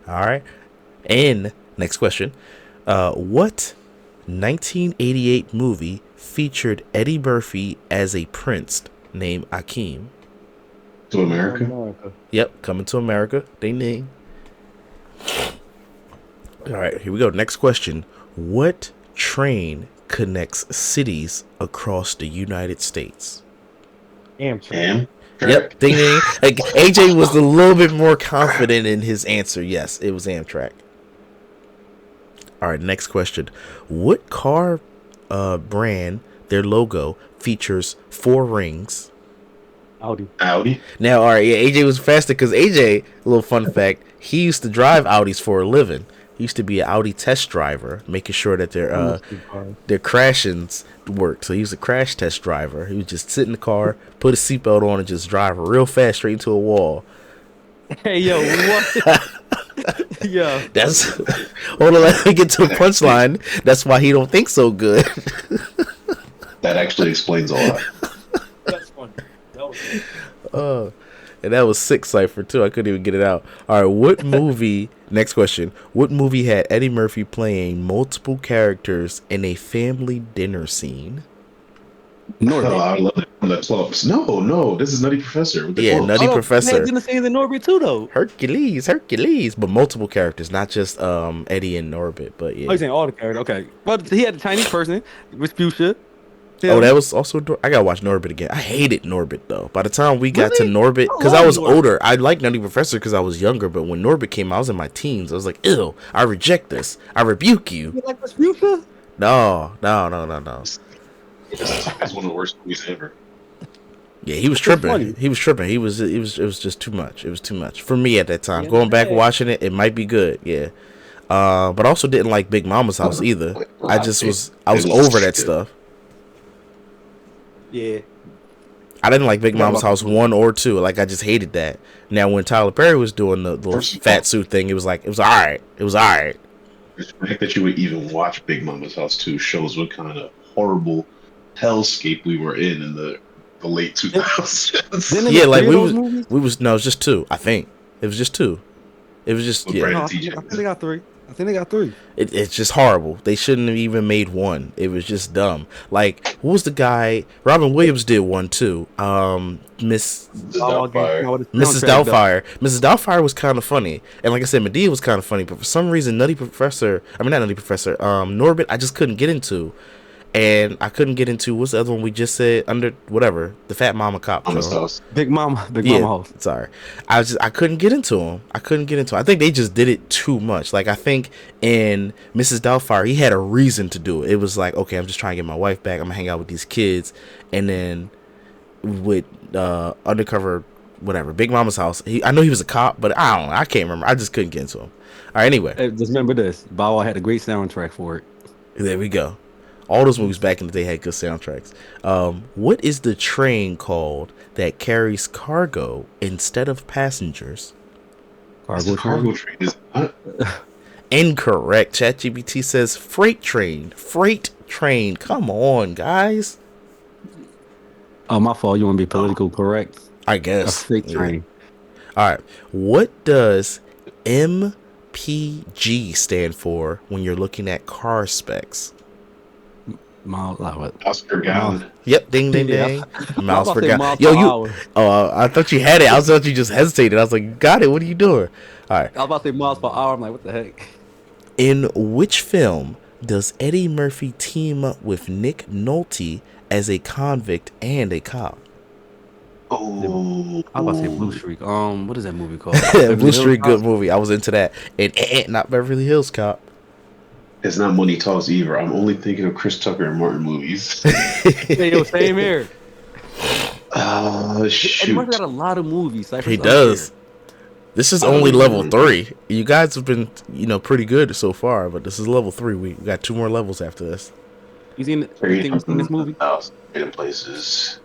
All right. And next question: what 1988 movie featured Eddie Murphy as a prince named Akeem? To America. Yep, Coming to America. Ding ding. All right, here we go. Next question: what train connects cities across the United States? Amtrak. Yep, ding ding. Like AJ was a little bit more confident in his answer. Yes, it was Amtrak. All right, next question: what car brand, their logo features 4 rings? Audi. Now, all right, yeah, AJ was faster because AJ, a little fun fact, he used to drive Audis for a living. He used to be an Audi test driver, making sure that their crashings worked. So he was a crash test driver. He would just sit in the car, put a seatbelt on, and just drive real fast straight into a wall. Hey, yo, what? Yeah. That's hold on, let me get to the punchline. That's why he don't think so good. That actually explains a lot. That's funny. That was And that was 6 Cypher too. I couldn't even get it out. All right, what movie? Next question: what movie had Eddie Murphy playing multiple characters in a family dinner scene? Norbit. Oh, I love that close. No, this is Nutty Professor. Yeah, Nutty Professor. Dinner scenes in Norbit too, though. Hercules, but multiple characters, not just Eddie and Norbit. But yeah. Oh, you're saying all the characters? Okay. But he had a Chinese person, Respucia. Oh, that was also. I gotta watch Norbit again. I hated Norbit though. By the time we got to Really? Norbit, I because love I was Norbit. older, I liked Nutty Professor because I was younger. But when Norbit came out, I was in my teens. I was like, ew, I reject this. I rebuke you. You like Respucia? No. It's one of the worst movies ever. Yeah, he was funny. tripping. He was tripping. It was just too much. It was too much for me at that time. Yeah, Going back yeah. watching it, it might be good. Yeah. But I also didn't like Big Mama's House either. I was over that stuff. Yeah. I didn't like Big Mama's House 1 or 2. Like, I just hated that. Now, when Tyler Perry was doing the little fat suit thing, it was all right. It was all right. The fact that you would even watch Big Mama's House 2 shows what kind of horrible hellscape we were in the late 2000s. Didn't Yeah, there like three of those movies? no, it was just 2. I think it was just 2. It was just With yeah. Brandon No, I TJ. think they got 3. I think they got 3. It's just horrible. They shouldn't have even made 1. It was just dumb. Like, who was the guy? Robin Williams did 1 too. Mrs. Doubtfire. Mrs. Doubtfire was kind of funny, and like I said, Medea was kind of funny. But for some reason, Norbit, I just couldn't get into. and I couldn't get into what's the other one we just said under whatever the Fat Mama Cop Mama's show. house. Big Mama house. Sorry, I couldn't get into them. I think they just did it too much. Like I think in Mrs. Doubtfire, he had a reason to do it. It was like, okay, I'm just trying to get my wife back. I'm gonna hang out with these kids, and then with Undercover, whatever, Big Mama's house. I know he was a cop, but I don't know. I can't remember. I just couldn't get into him. All right, anyway. Hey, just remember this. Bow Wow had a great soundtrack for it. There we go. All those movies back in the day had good soundtracks. What is the train called that carries cargo instead of passengers? Cargo train is not. Incorrect. ChatGPT says freight train. Freight train. Come on, guys. Oh, my fault. You want to be political correct? I guess. A freight train. All right. What does MPG stand for when you're looking at car specs? Oscar gallon. Yep, ding, ding, ding. Miles per gallon. Miles Yo, per you. hour. I thought you had it. I thought you just hesitated. I was like, got it. What are you doing? All right. I was about to say miles per hour. I'm like, what the heck? In which film does Eddie Murphy team up with Nick Nolte as a convict and a cop? Oh, I was about to say Blue Streak. What is that movie called? Blue Streak, good movie. I was into that. And not Beverly Hills Cop. It's not Money Talks either. I'm only thinking of Chris Tucker and Martin movies. Hey, yo, same here. Shoot. Eddie Murphy got a lot of movies. Cyphers He up does. there. This is only level 3. You guys have been, pretty good so far, but this is level 3. We got 2 more levels after this. You seen this movie? Places.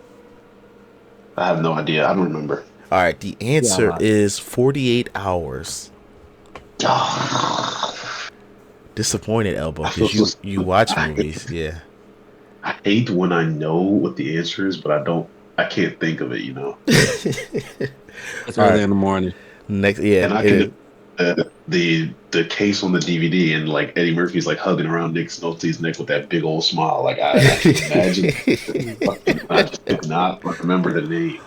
I have no idea. I don't remember. All right, the answer is 48 hours. Disappointed, L-Bo, because you watch movies. Yeah. I hate when I know what the answer is, but I can't think of it, It's early in the morning. Next, yeah. And I can the case on the DVD and like Eddie Murphy's like hugging around Nick Nolte's neck with that big old smile. Like I can imagine. I just could not remember the name.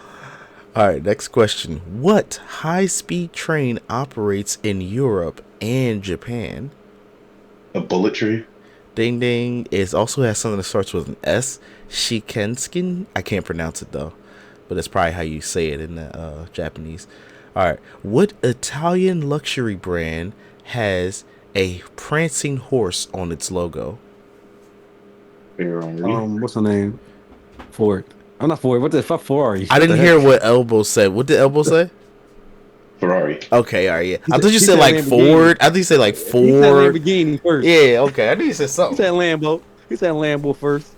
All right, next question. What high-speed train operates in Europe and Japan? A bullet train? Ding ding. It also has something that starts with an S. Shikenskin. I can't pronounce it though, but it's probably how you say it in the Japanese. All right. What Italian luxury brand has a prancing horse on its logo? What's the name? Ford. I'm not Ford. What the fuck Ferrari? I didn't hear what L-Bo said. What did L-Bo say? Thought Okay, all right, yeah. I thought you said like Ford. I think you said like Ford. He said Lamborghini first. Yeah, okay. I knew you said He something. said Lambo. He said Lambo first.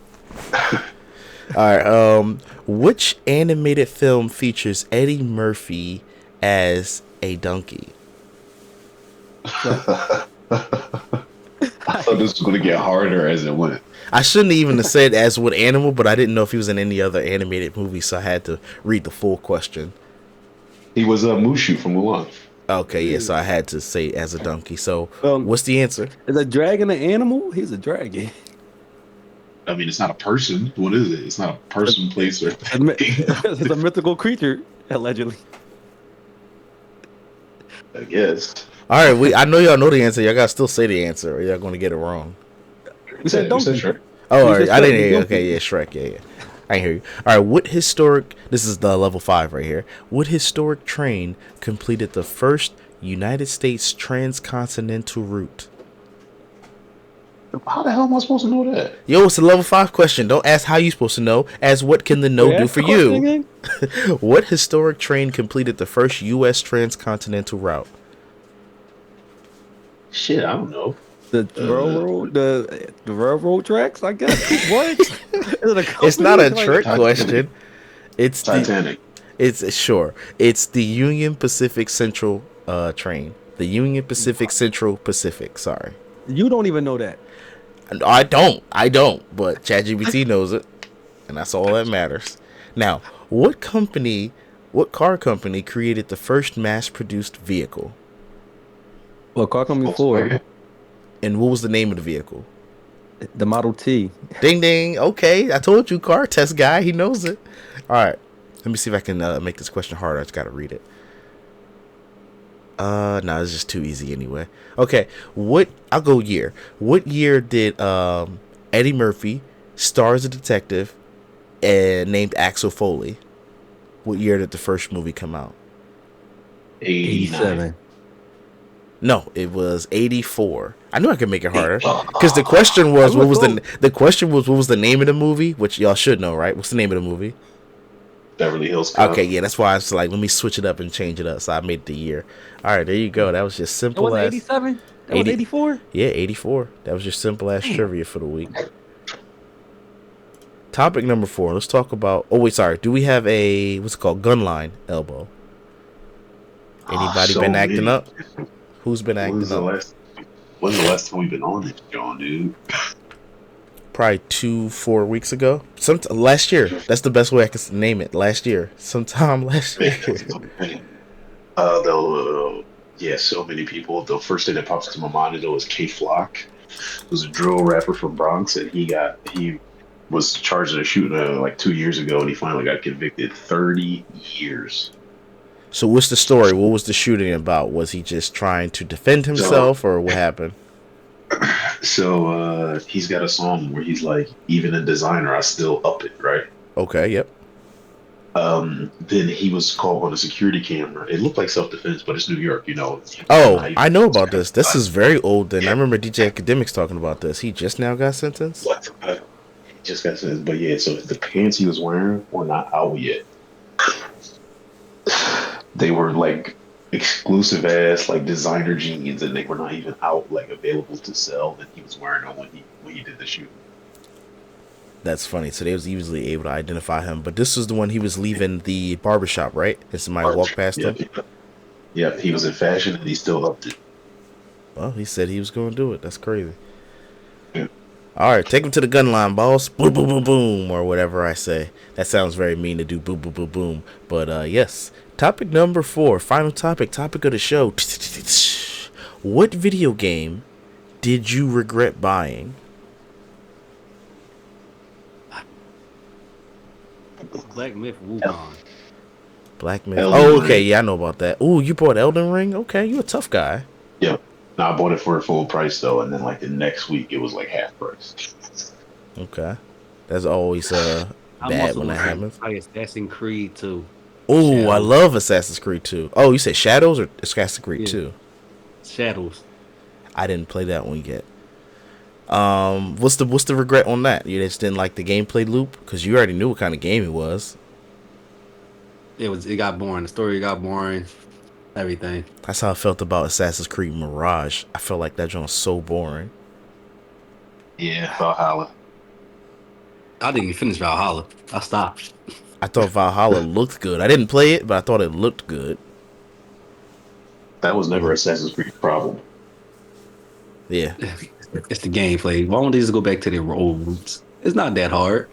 All right. Which animated film features Eddie Murphy as a donkey? I thought this was going to get harder as it went. I shouldn't even have said as what animal, but I didn't know if he was in any other animated movie, so I had to read the full question. He was a Mushu from Mulan. Okay, yeah, so I had to say as a donkey. So, Well, what's the answer? Is a dragon an animal? He's a dragon. I mean, it's not a person. What is it? It's not a person, place, or thing. It's a mythical creature, allegedly. I guess. All right, I know y'all know the answer. Y'all gotta still say the answer, or y'all gonna get it wrong. We said donkey. Shrek. Oh, all right. said I didn't Shrek, hear you. donkey. Okay, yeah, Shrek. Yeah. I hear you. All right. What historic? This is the level 5 right here. What historic train completed the first United States transcontinental route? How the hell am I supposed to know that? Yo, it's a level 5 question. Don't ask how you supposed to know. Ask what can the know do for you. What historic train completed the first U.S. transcontinental route? Shit, I don't know. The railroad, the railroad tracks, I guess. What? Is it a It's not a company? trick question. It's Titanic. It's sure. It's the Union Pacific Central train. The Union Pacific Central Pacific. Sorry. You don't even know that. I don't. But ChatGPT knows it, and that's all that matters. Now, what car company created the first mass-produced vehicle? Well, car company Ford, And what was the name of the vehicle? the Model T. Ding ding. Okay, I told you, car test guy. He knows it. All right. Let me see if I can make this question harder. I just gotta read it. No, it's just too easy anyway. Okay, I'll go year. What year did Eddie Murphy stars a detective named Axel Foley. What year did the first movie come out? 89. 87. No, it was 84. I knew I could make it harder because the question was what was the name of the movie, which y'all should know, right? What's the name of the movie? Beverly Hills Cop. Okay, yeah, that's why I was like, let me switch it up and change it up. So I made the year. All right, there you go. That was just It simple wasn't as 87? That was 84? Yeah, 84. That was just simple ass trivia for the week. Topic number 4. Let's talk about. Oh wait, sorry. Do we have a what's it called? Gunline L-Bo. Anybody So been acting many. up? Who's been acting up? When's the last time we've been on this, John, dude? Probably 4 weeks ago. Last year. That's the best way I can name it. Last year. Sometime last year. Yeah, so many people. The first thing that pops into my mind is K Flock. He was a drill rapper from Bronx, and he was charged in a shooting like 2 years ago, and he finally got convicted. 30 years. So what's the story? What was the shooting about? Was he just trying to defend himself, or what happened? So he's got a song where he's like, "Even a designer, I still up it," right? Okay, yep. Then he was caught on a security camera. It looked like self-defense, but it's New York, you know. Oh, I know about this. This is very old then. I remember DJ Academics talking about this. He just now got sentenced? What? He just got sentenced. But yeah, so the pants he was wearing were not out yet. They were like exclusive ass like designer jeans, and they were not even out like available to sell. And he was wearing them when he did the shoot. That's funny. So they was easily able to identify him. But this was the one he was leaving the barbershop, right? And somebody walked past him? Yeah, he was in fashion and he still upped it. Well, he said he was going to do it. That's crazy. Yeah. All right, take him to the gun line, boss. Boom, boom, boom, boom, or whatever I say. That sounds very mean to do boom, boom, boom, boom. But yes, topic number 4, final topic of the show. What video game did you regret buying? Black Myth Wukong. Black Myth. Oh, okay, yeah, I know about that. Ooh, you bought Elden Ring? Okay, you a tough guy. Yep. No, I bought it for a full price though, and then like the next week it was like half price. Okay, that's always bad when that happens. Assassin's Creed 2. Oh, I love Assassin's Creed 2. Oh, you said Shadows or Assassin's Creed 2? Shadows. I didn't play that one yet. What's the regret on that? You just didn't like the gameplay loop because you already knew what kind of game it was. It got boring. The story got boring. Everything. That's how I felt about Assassin's Creed Mirage. I felt like that joint was so boring. Yeah, Valhalla. I didn't even finish Valhalla. I stopped. I thought Valhalla looked good. I didn't play it, but I thought it looked good. That was never Assassin's Creed's problem. Yeah. It's the gameplay. Why don't they just go back to their old roots? It's not that hard.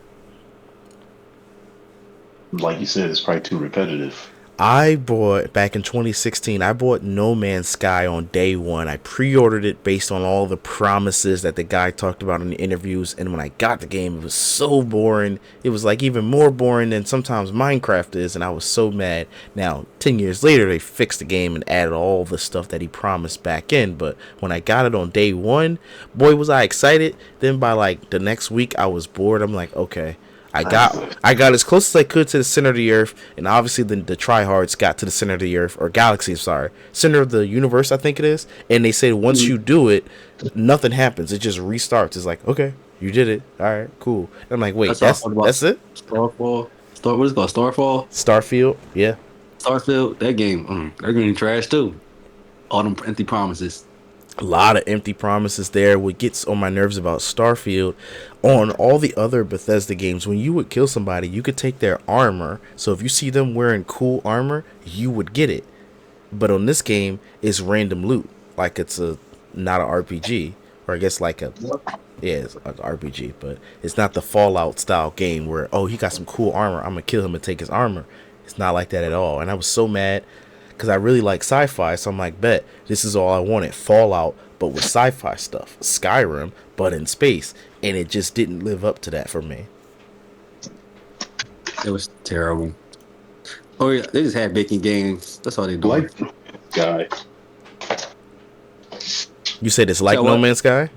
Like you said, it's probably too repetitive. I bought, back in 2016, I bought No Man's Sky on day one. I pre-ordered it based on all the promises that the guy talked about in the interviews. And when I got the game, it was so boring. It was like even more boring than sometimes Minecraft is. And I was so mad. Now, 10 years later, they fixed the game and added all the stuff that he promised back in. But when I got it on day one, boy, was I excited. Then by like the next week, I was bored. I'm like, okay. I got as close as I could to the center of the earth, and obviously the tryhards got to the center of the earth, or galaxy, sorry, center of the universe, I think it is. And they say once you do it, nothing happens. It just restarts. It's like, okay, you did it. All right, cool. And I'm like, wait, that's it? Starfall. What is it called? Starfall? Starfield, yeah. Starfield, that game, they're getting trash too. All them empty promises. A lot of empty promises there. What gets on my nerves about Starfield, on all the other Bethesda games, when you would kill somebody, you could take their armor. So if you see them wearing cool armor, you would get it. But on this game, it's random loot. Like it's not an RPG. Or I guess like it's an RPG. But it's not the Fallout style game where, oh, he got some cool armor, I'm going to kill him and take his armor. It's not like that at all. And I was so mad. Because I really like sci-fi, so I'm like, bet, this is all I wanted. Fallout, but with sci-fi stuff. Skyrim, but in space. And it just didn't live up to that for me. It was terrible. Oh, yeah, they just had baking games. That's all they do. Like guy. You said it's like No Man's Sky?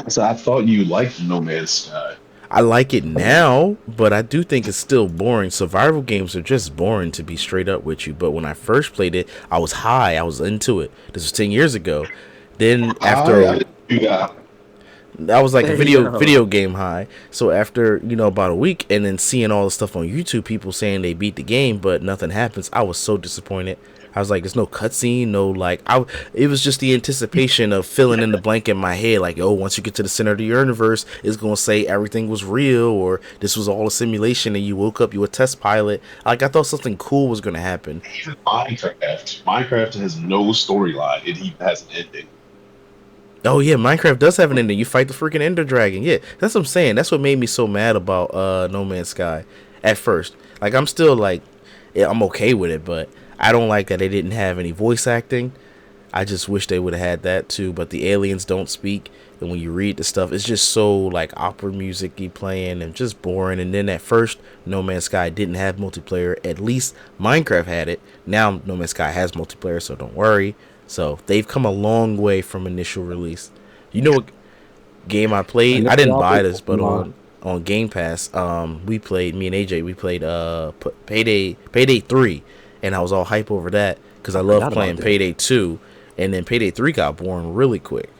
So I thought you liked No Man's Sky. I like it now, but I do think it's still boring. Survival games are just boring, to be straight up with you. But when I first played it, I was high. I was into it. This was 10 years ago. Then I after you got I was like a Hey, video yo. game high. So after, about a week and then seeing all the stuff on YouTube, people saying they beat the game but nothing happens, I was so disappointed. I was like, there's no cutscene, no like it was just the anticipation of filling in the blank in my head, like, oh, once you get to the center of the universe, it's gonna say everything was real or this was all a simulation and you woke up, you were a test pilot. Like I thought something cool was gonna happen. Minecraft. Minecraft has no storyline. It even has an ending. Oh yeah, Minecraft does have an ending. You fight the freaking Ender Dragon. Yeah, that's what I'm saying. That's what made me so mad about No Man's Sky at first. Like I'm still like, yeah, I'm okay with it, but I don't like that they didn't have any voice acting. I just wish they would have had that too. But the aliens don't speak, and when you read the stuff, it's just so like opera music-y playing and just boring. And then at first, No Man's Sky didn't have multiplayer. At least Minecraft had it. Now No Man's Sky has multiplayer, so don't worry. So they've come a long way from initial release. You know what game I And played? I that's didn't what buy I this, but put on Game Pass, we played, me and AJ, we played Payday 3, and I was all hype over that because I love forgot about playing that. Payday 2, and then Payday 3 got boring really quick.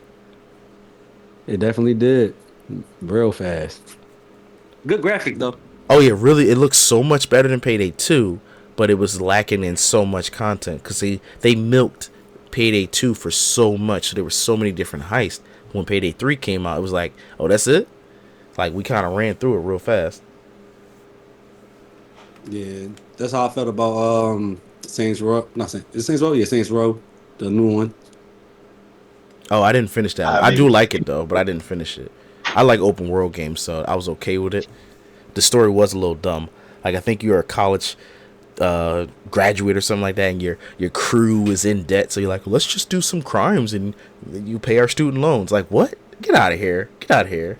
It definitely did. Real fast. Good graphic though. Oh yeah, really, it looks so much better than Payday 2, but it was lacking in so much content because they milked Payday 2 for so much. So there were so many different heists. When Payday 3 came out, it was like, oh, that's it? Like, we kind of ran through it real fast. Yeah, that's how I felt about Saints Row. Not Saints. Is it Saints Row? Yeah, Saints Row, the new one. Oh, I didn't finish that I one. I haven't do even like it, though, but I didn't finish it. I like open world games, so I was okay with it. The story was a little dumb. Like, I think you're a college graduate or something like that, and your crew is in debt, so you're like, well, let's just do some crimes and you pay our student loans. Like, what? Get out of here. Get out of here.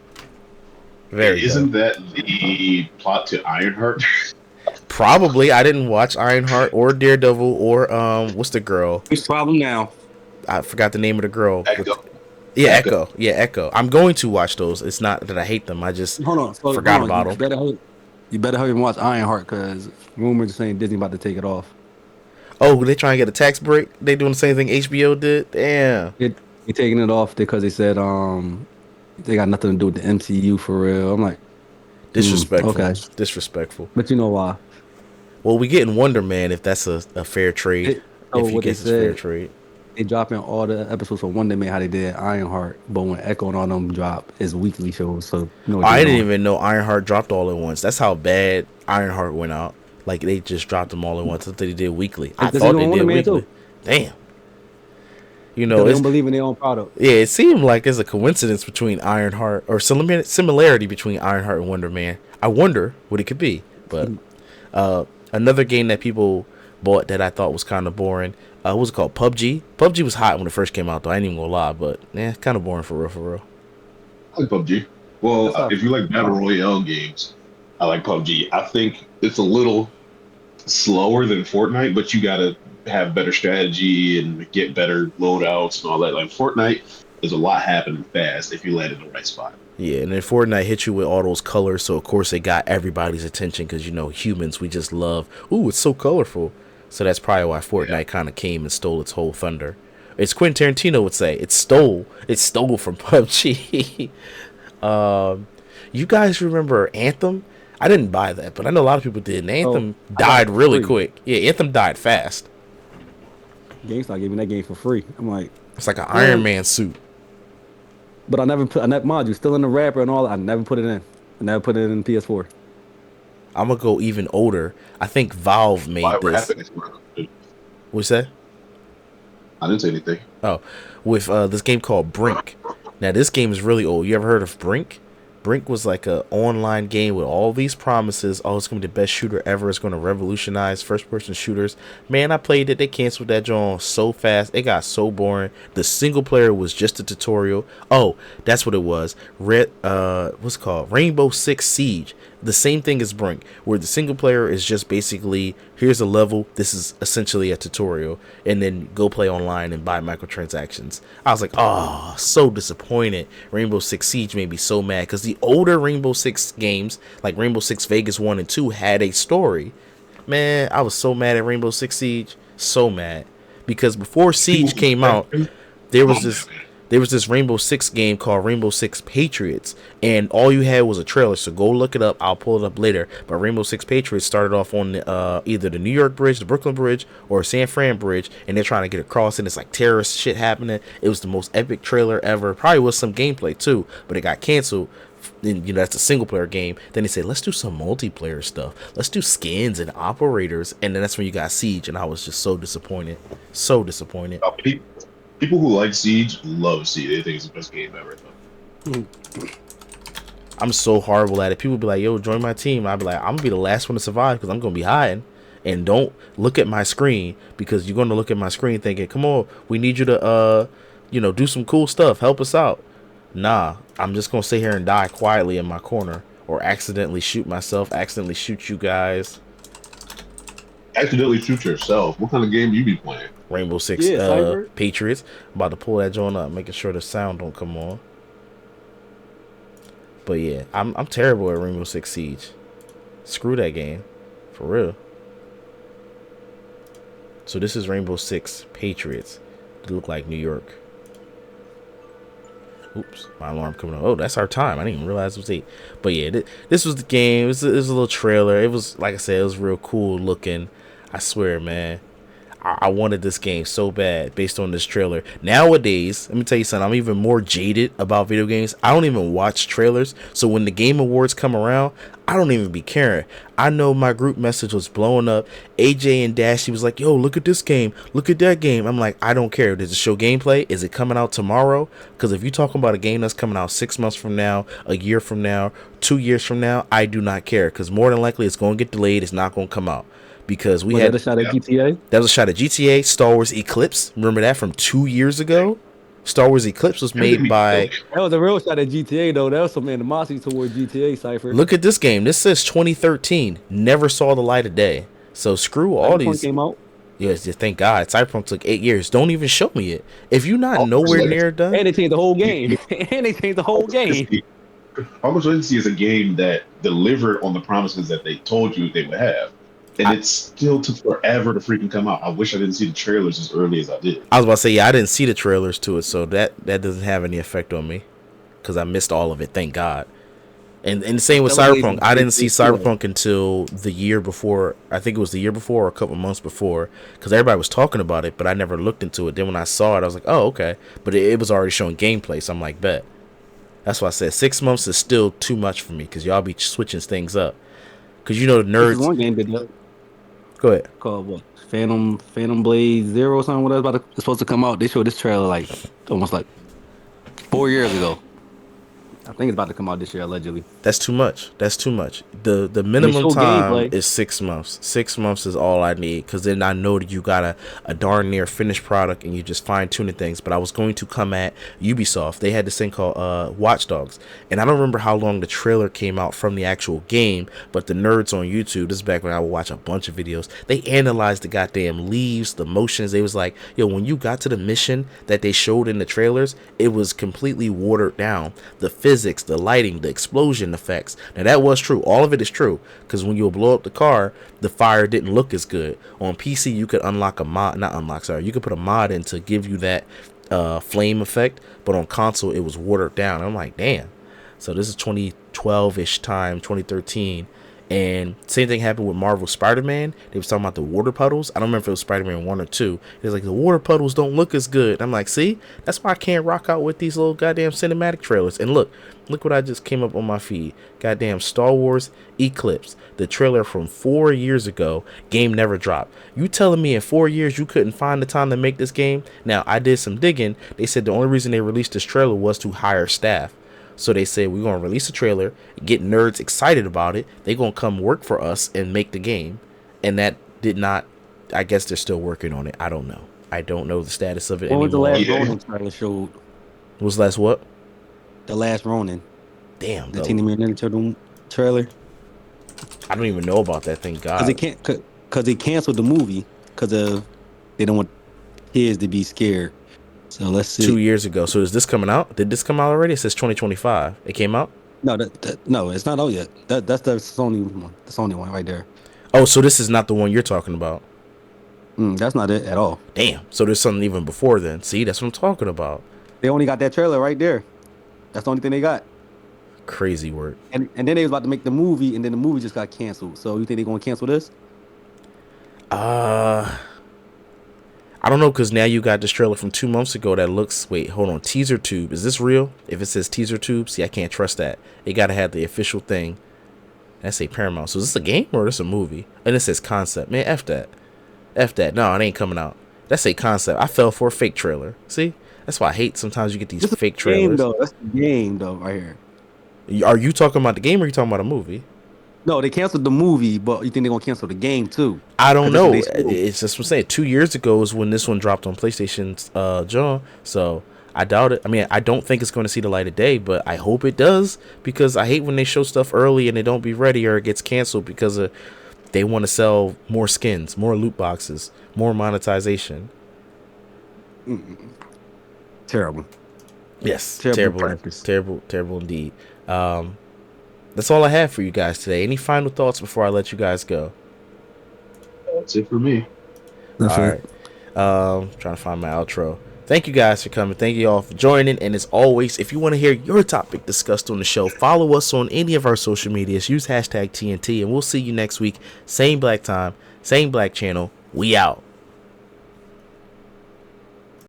Very dumb. Isn't that the plot to Ironheart? Probably. I didn't watch Ironheart or Daredevil or what's the girl? Whose problem now? I forgot the name of the girl. Echo. Yeah, Echo. Yeah, Echo. I'm going to watch those. It's not that I hate them. I just Hold on. So, forgot hold on. about them. You better hurry and watch Ironheart because rumors are saying Disney about to take it off. Oh, they trying to get a tax break? They doing the same thing HBO did? Damn. They taking it off because they said they got nothing to do with the MCU for real. I'm like, Disrespectful. okay. Disrespectful. But you know why? Well, we getting Wonder Man if that's a fair trade. If you guess it's fair trade. They dropping all the episodes from Wonder Man how they did Ironheart, but when Echo and all them drop, it's weekly shows. So I didn't even know Ironheart dropped all at once. That's how bad Ironheart went out. Like they just dropped them all at once. I thought they did weekly. I thought they did weekly. Damn. They don't believe in their own product. Yeah, it seemed like there's a coincidence between Ironheart or similarity between Ironheart and Wonder Man. I wonder what it could be. But another game that people bought that I thought was kind of boring. What was it called? PUBG. PUBG was hot when it first came out, though. I ain't even gonna lie, but kind of boring for real, for real. I like PUBG. Well, if you like battle royale games, I like PUBG. I think it's a little slower than Fortnite, but you gotta have better strategy and get better loadouts and all that. Like Fortnite, there's a lot happening fast if you land in the right spot. Yeah, and then Fortnite hit you with all those colors, so of course it got everybody's attention because humans, we just love. Ooh, it's so colorful. So that's probably why Fortnite kind of came and stole its whole thunder. It's Quentin Tarantino would say it stole from PUBG. You guys remember Anthem? I didn't buy that, but I know a lot of people did. And Anthem died really quick. Yeah, Anthem died fast. GameStop gave me that game for free. I'm like, it's like an Iron Man suit. But I never mind you, still in the wrapper and all. I never put it in. I never put it in PS4. I'm gonna go even older. I think Valve made this. What's that? I didn't say anything. Oh, with this game called Brink. Now this game is really old. You ever heard of Brink? Brink was like a online game with all these promises. Oh, it's gonna be the best shooter ever. It's gonna revolutionize first-person shooters. Man, I played it. They canceled that joint so fast. It got so boring. The single player was just a tutorial. Oh, that's what it was. What's it called? Rainbow Six Siege. the same thing as Brink, where the single player is just basically, here's a level, this is essentially a tutorial, and then go play online and buy microtransactions. I was like, oh, so disappointed. Rainbow Six Siege made me so mad, because the older Rainbow Six games, like Rainbow Six Vegas 1 and 2, had a story. Man, I was so mad at Rainbow Six Siege, so mad, because before Siege came out, there was this Rainbow Six game called Rainbow Six Patriots, and all you had was a trailer. So go look it up. I'll pull it up later. But Rainbow Six Patriots started off on either the New York Bridge, the Brooklyn Bridge, or San Fran Bridge, and they're trying to get across, and it's like terrorist shit happening. It was the most epic trailer ever. Probably was some gameplay too, but it got canceled. And, that's a single player game. Then they said, let's do some multiplayer stuff. Let's do skins and operators, and then that's when you got Siege, and I was just so disappointed. So disappointed. People who like Siege love Siege. They think it's the best game ever. I'm so horrible at it. People be like, yo, join my team. I'd be like, I'm going to be the last one to survive because I'm going to be hiding. And don't look at my screen, because you're going to look at my screen thinking, come on, we need you to, do some cool stuff. Help us out. Nah, I'm just going to sit here and die quietly in my corner, or accidentally shoot myself, accidentally shoot you guys. Accidentally shoot yourself. What kind of game do you be playing? Rainbow Six Patriots. I'm about to pull that joint up, making sure the sound don't come on. But yeah, I'm terrible at Rainbow Six Siege. Screw that game, for real. So this is Rainbow Six Patriots. They look like New York. Oops, my alarm coming on. Oh, that's our time. I didn't even realize it was 8. But yeah, this was the game. It was a little trailer. It was, like I said, it was real cool looking. I swear, man. I wanted this game so bad based on this trailer. Nowadays, let me tell you something, I'm even more jaded about video games. I don't even watch trailers. So when the Game Awards come around, I don't even be caring. I know my group message was blowing up. AJ and Dashy was like, yo, look at this game. Look at that game. I'm like, I don't care. Does it show gameplay? Is it coming out tomorrow? Because if you're talking about a game that's coming out 6 months from now, a year from now, 2 years from now, I do not care. Because more than likely it's going to get delayed. It's not going to come out. Because we had a shot at GTA. That was a shot at GTA. Star Wars Eclipse. Remember that from 2 years ago? Star Wars Eclipse was made by... That was a real shot at GTA, though. That was some animosity toward GTA, Cypher. Look at this game. This says 2013. Never saw the light of day. So screw all these... came out. Yes, thank God. Cyberpunk took 8 years. Don't even show me it. If you're not nowhere near done... And they changed the whole game. Hogwarts Legacy is a game that delivered on the promises that they told you they would have. And it still took forever to freaking come out. I wish I didn't see the trailers as early as I did. I was about to say, yeah, I didn't see the trailers to it, so that doesn't have any effect on me. Because I missed all of it, thank God. And the same with Cyberpunk. I didn't see Cyberpunk until the year before. I think it was the year before or a couple months before. Because everybody was talking about it, but I never looked into it. Then when I saw it, I was like, oh, okay. But it was already showing gameplay, so I'm like, bet. That's why I said 6 months is still too much for me. Because y'all be switching things up. Because the nerds... One game did that. Go ahead. Called what? Phantom Blade Zero or something. What it's supposed to come out. They showed this trailer like almost like 4 years ago. I think it's about to come out this year, allegedly. That's too much. The minimum time is 6 months. 6 months is all I need, because then I know that you got a darn near finished product and you just fine-tuning things. But I was going to come at Ubisoft. They had this thing called Watch Dogs. And I don't remember how long the trailer came out from the actual game, but the nerds on YouTube, this is back when I would watch a bunch of videos, they analyzed the goddamn leaves, the motions. They was like, yo, when you got to the mission that they showed in the trailers, it was completely watered down. The physics, the lighting, the explosion effects. Now that was true. All of it is true, because when you blow up the car, the fire didn't look as good. On PC, you could unlock a mod, you could put a mod in to give you that flame effect, but on console it was watered down. I'm like, damn. So this is 2012-ish time, 2013. And same thing happened with Marvel Spider-Man. They was talking about the water puddles. I don't remember if it was Spider-Man 1 or 2. It was like, the water puddles don't look as good. I'm like, see? That's why I can't rock out with these little goddamn cinematic trailers. And look what I just came up on my feed. Goddamn Star Wars Eclipse. The trailer from 4 years ago. Game never dropped. You telling me in 4 years you couldn't find the time to make this game? Now, I did some digging. They said the only reason they released this trailer was to hire staff. So they said, we're going to release a trailer, get nerds excited about it. They're going to come work for us and make the game. And that did not, I guess they're still working on it. I don't know. I don't know the status of it anymore. What was the last Ronin trailer showed? Was the last what? The last Ronin. Damn. The Teenage Mutant Ninja Turtle trailer. I don't even know about that. Thank Because they God. can't, because they canceled the movie because of they don't want kids to be scared. So let's see. 2 years ago. So is this coming out? Did this come out already? It says 2025. It came out? No, no, it's not out yet. That's the Sony one. The Sony one right there. Oh, so this is not the one you're talking about. That's not it at all. Damn. So there's something even before then. See, that's what I'm talking about. They only got that trailer right there. That's the only thing they got. Crazy work. And then they was about to make the movie, and then the movie just got canceled. So you think they're gonna cancel this? I don't know, because now you got this trailer from 2 months ago that looks, wait, hold on, teaser tube. Is this real? If it says teaser tube, see, I can't trust that. It got to have the official thing. That's a Paramount. So is this a game or is this a movie? And it says concept. Man, F that. F that. No, it ain't coming out. That's a concept. I fell for a fake trailer. See? That's why I hate sometimes you get these fake trailers. That's the game, though, right here. Are you talking about the game or are you talking about a movie? No, they canceled the movie, but you think they're gonna cancel the game too? I don't know. It's just what I'm saying. 2 years ago is when this one dropped on PlayStation's John. So I doubt it. I mean, I don't think it's going to see the light of day, but I hope it does, because I hate when they show stuff early and they don't be ready or it gets canceled because they want to sell more skins, more loot boxes, more monetization. Terrible. Yes, Terrible terrible, practice. terrible indeed. That's all I have for you guys today. Any final thoughts before I let you guys go? That's it for me. That's All it. right. Trying to find my outro. Thank you guys for coming. Thank you all for joining. And as always, if you want to hear your topic discussed on the show, follow us on any of our social medias. Use hashtag TNT, and we'll see you next week. Same black time, same black channel. We out.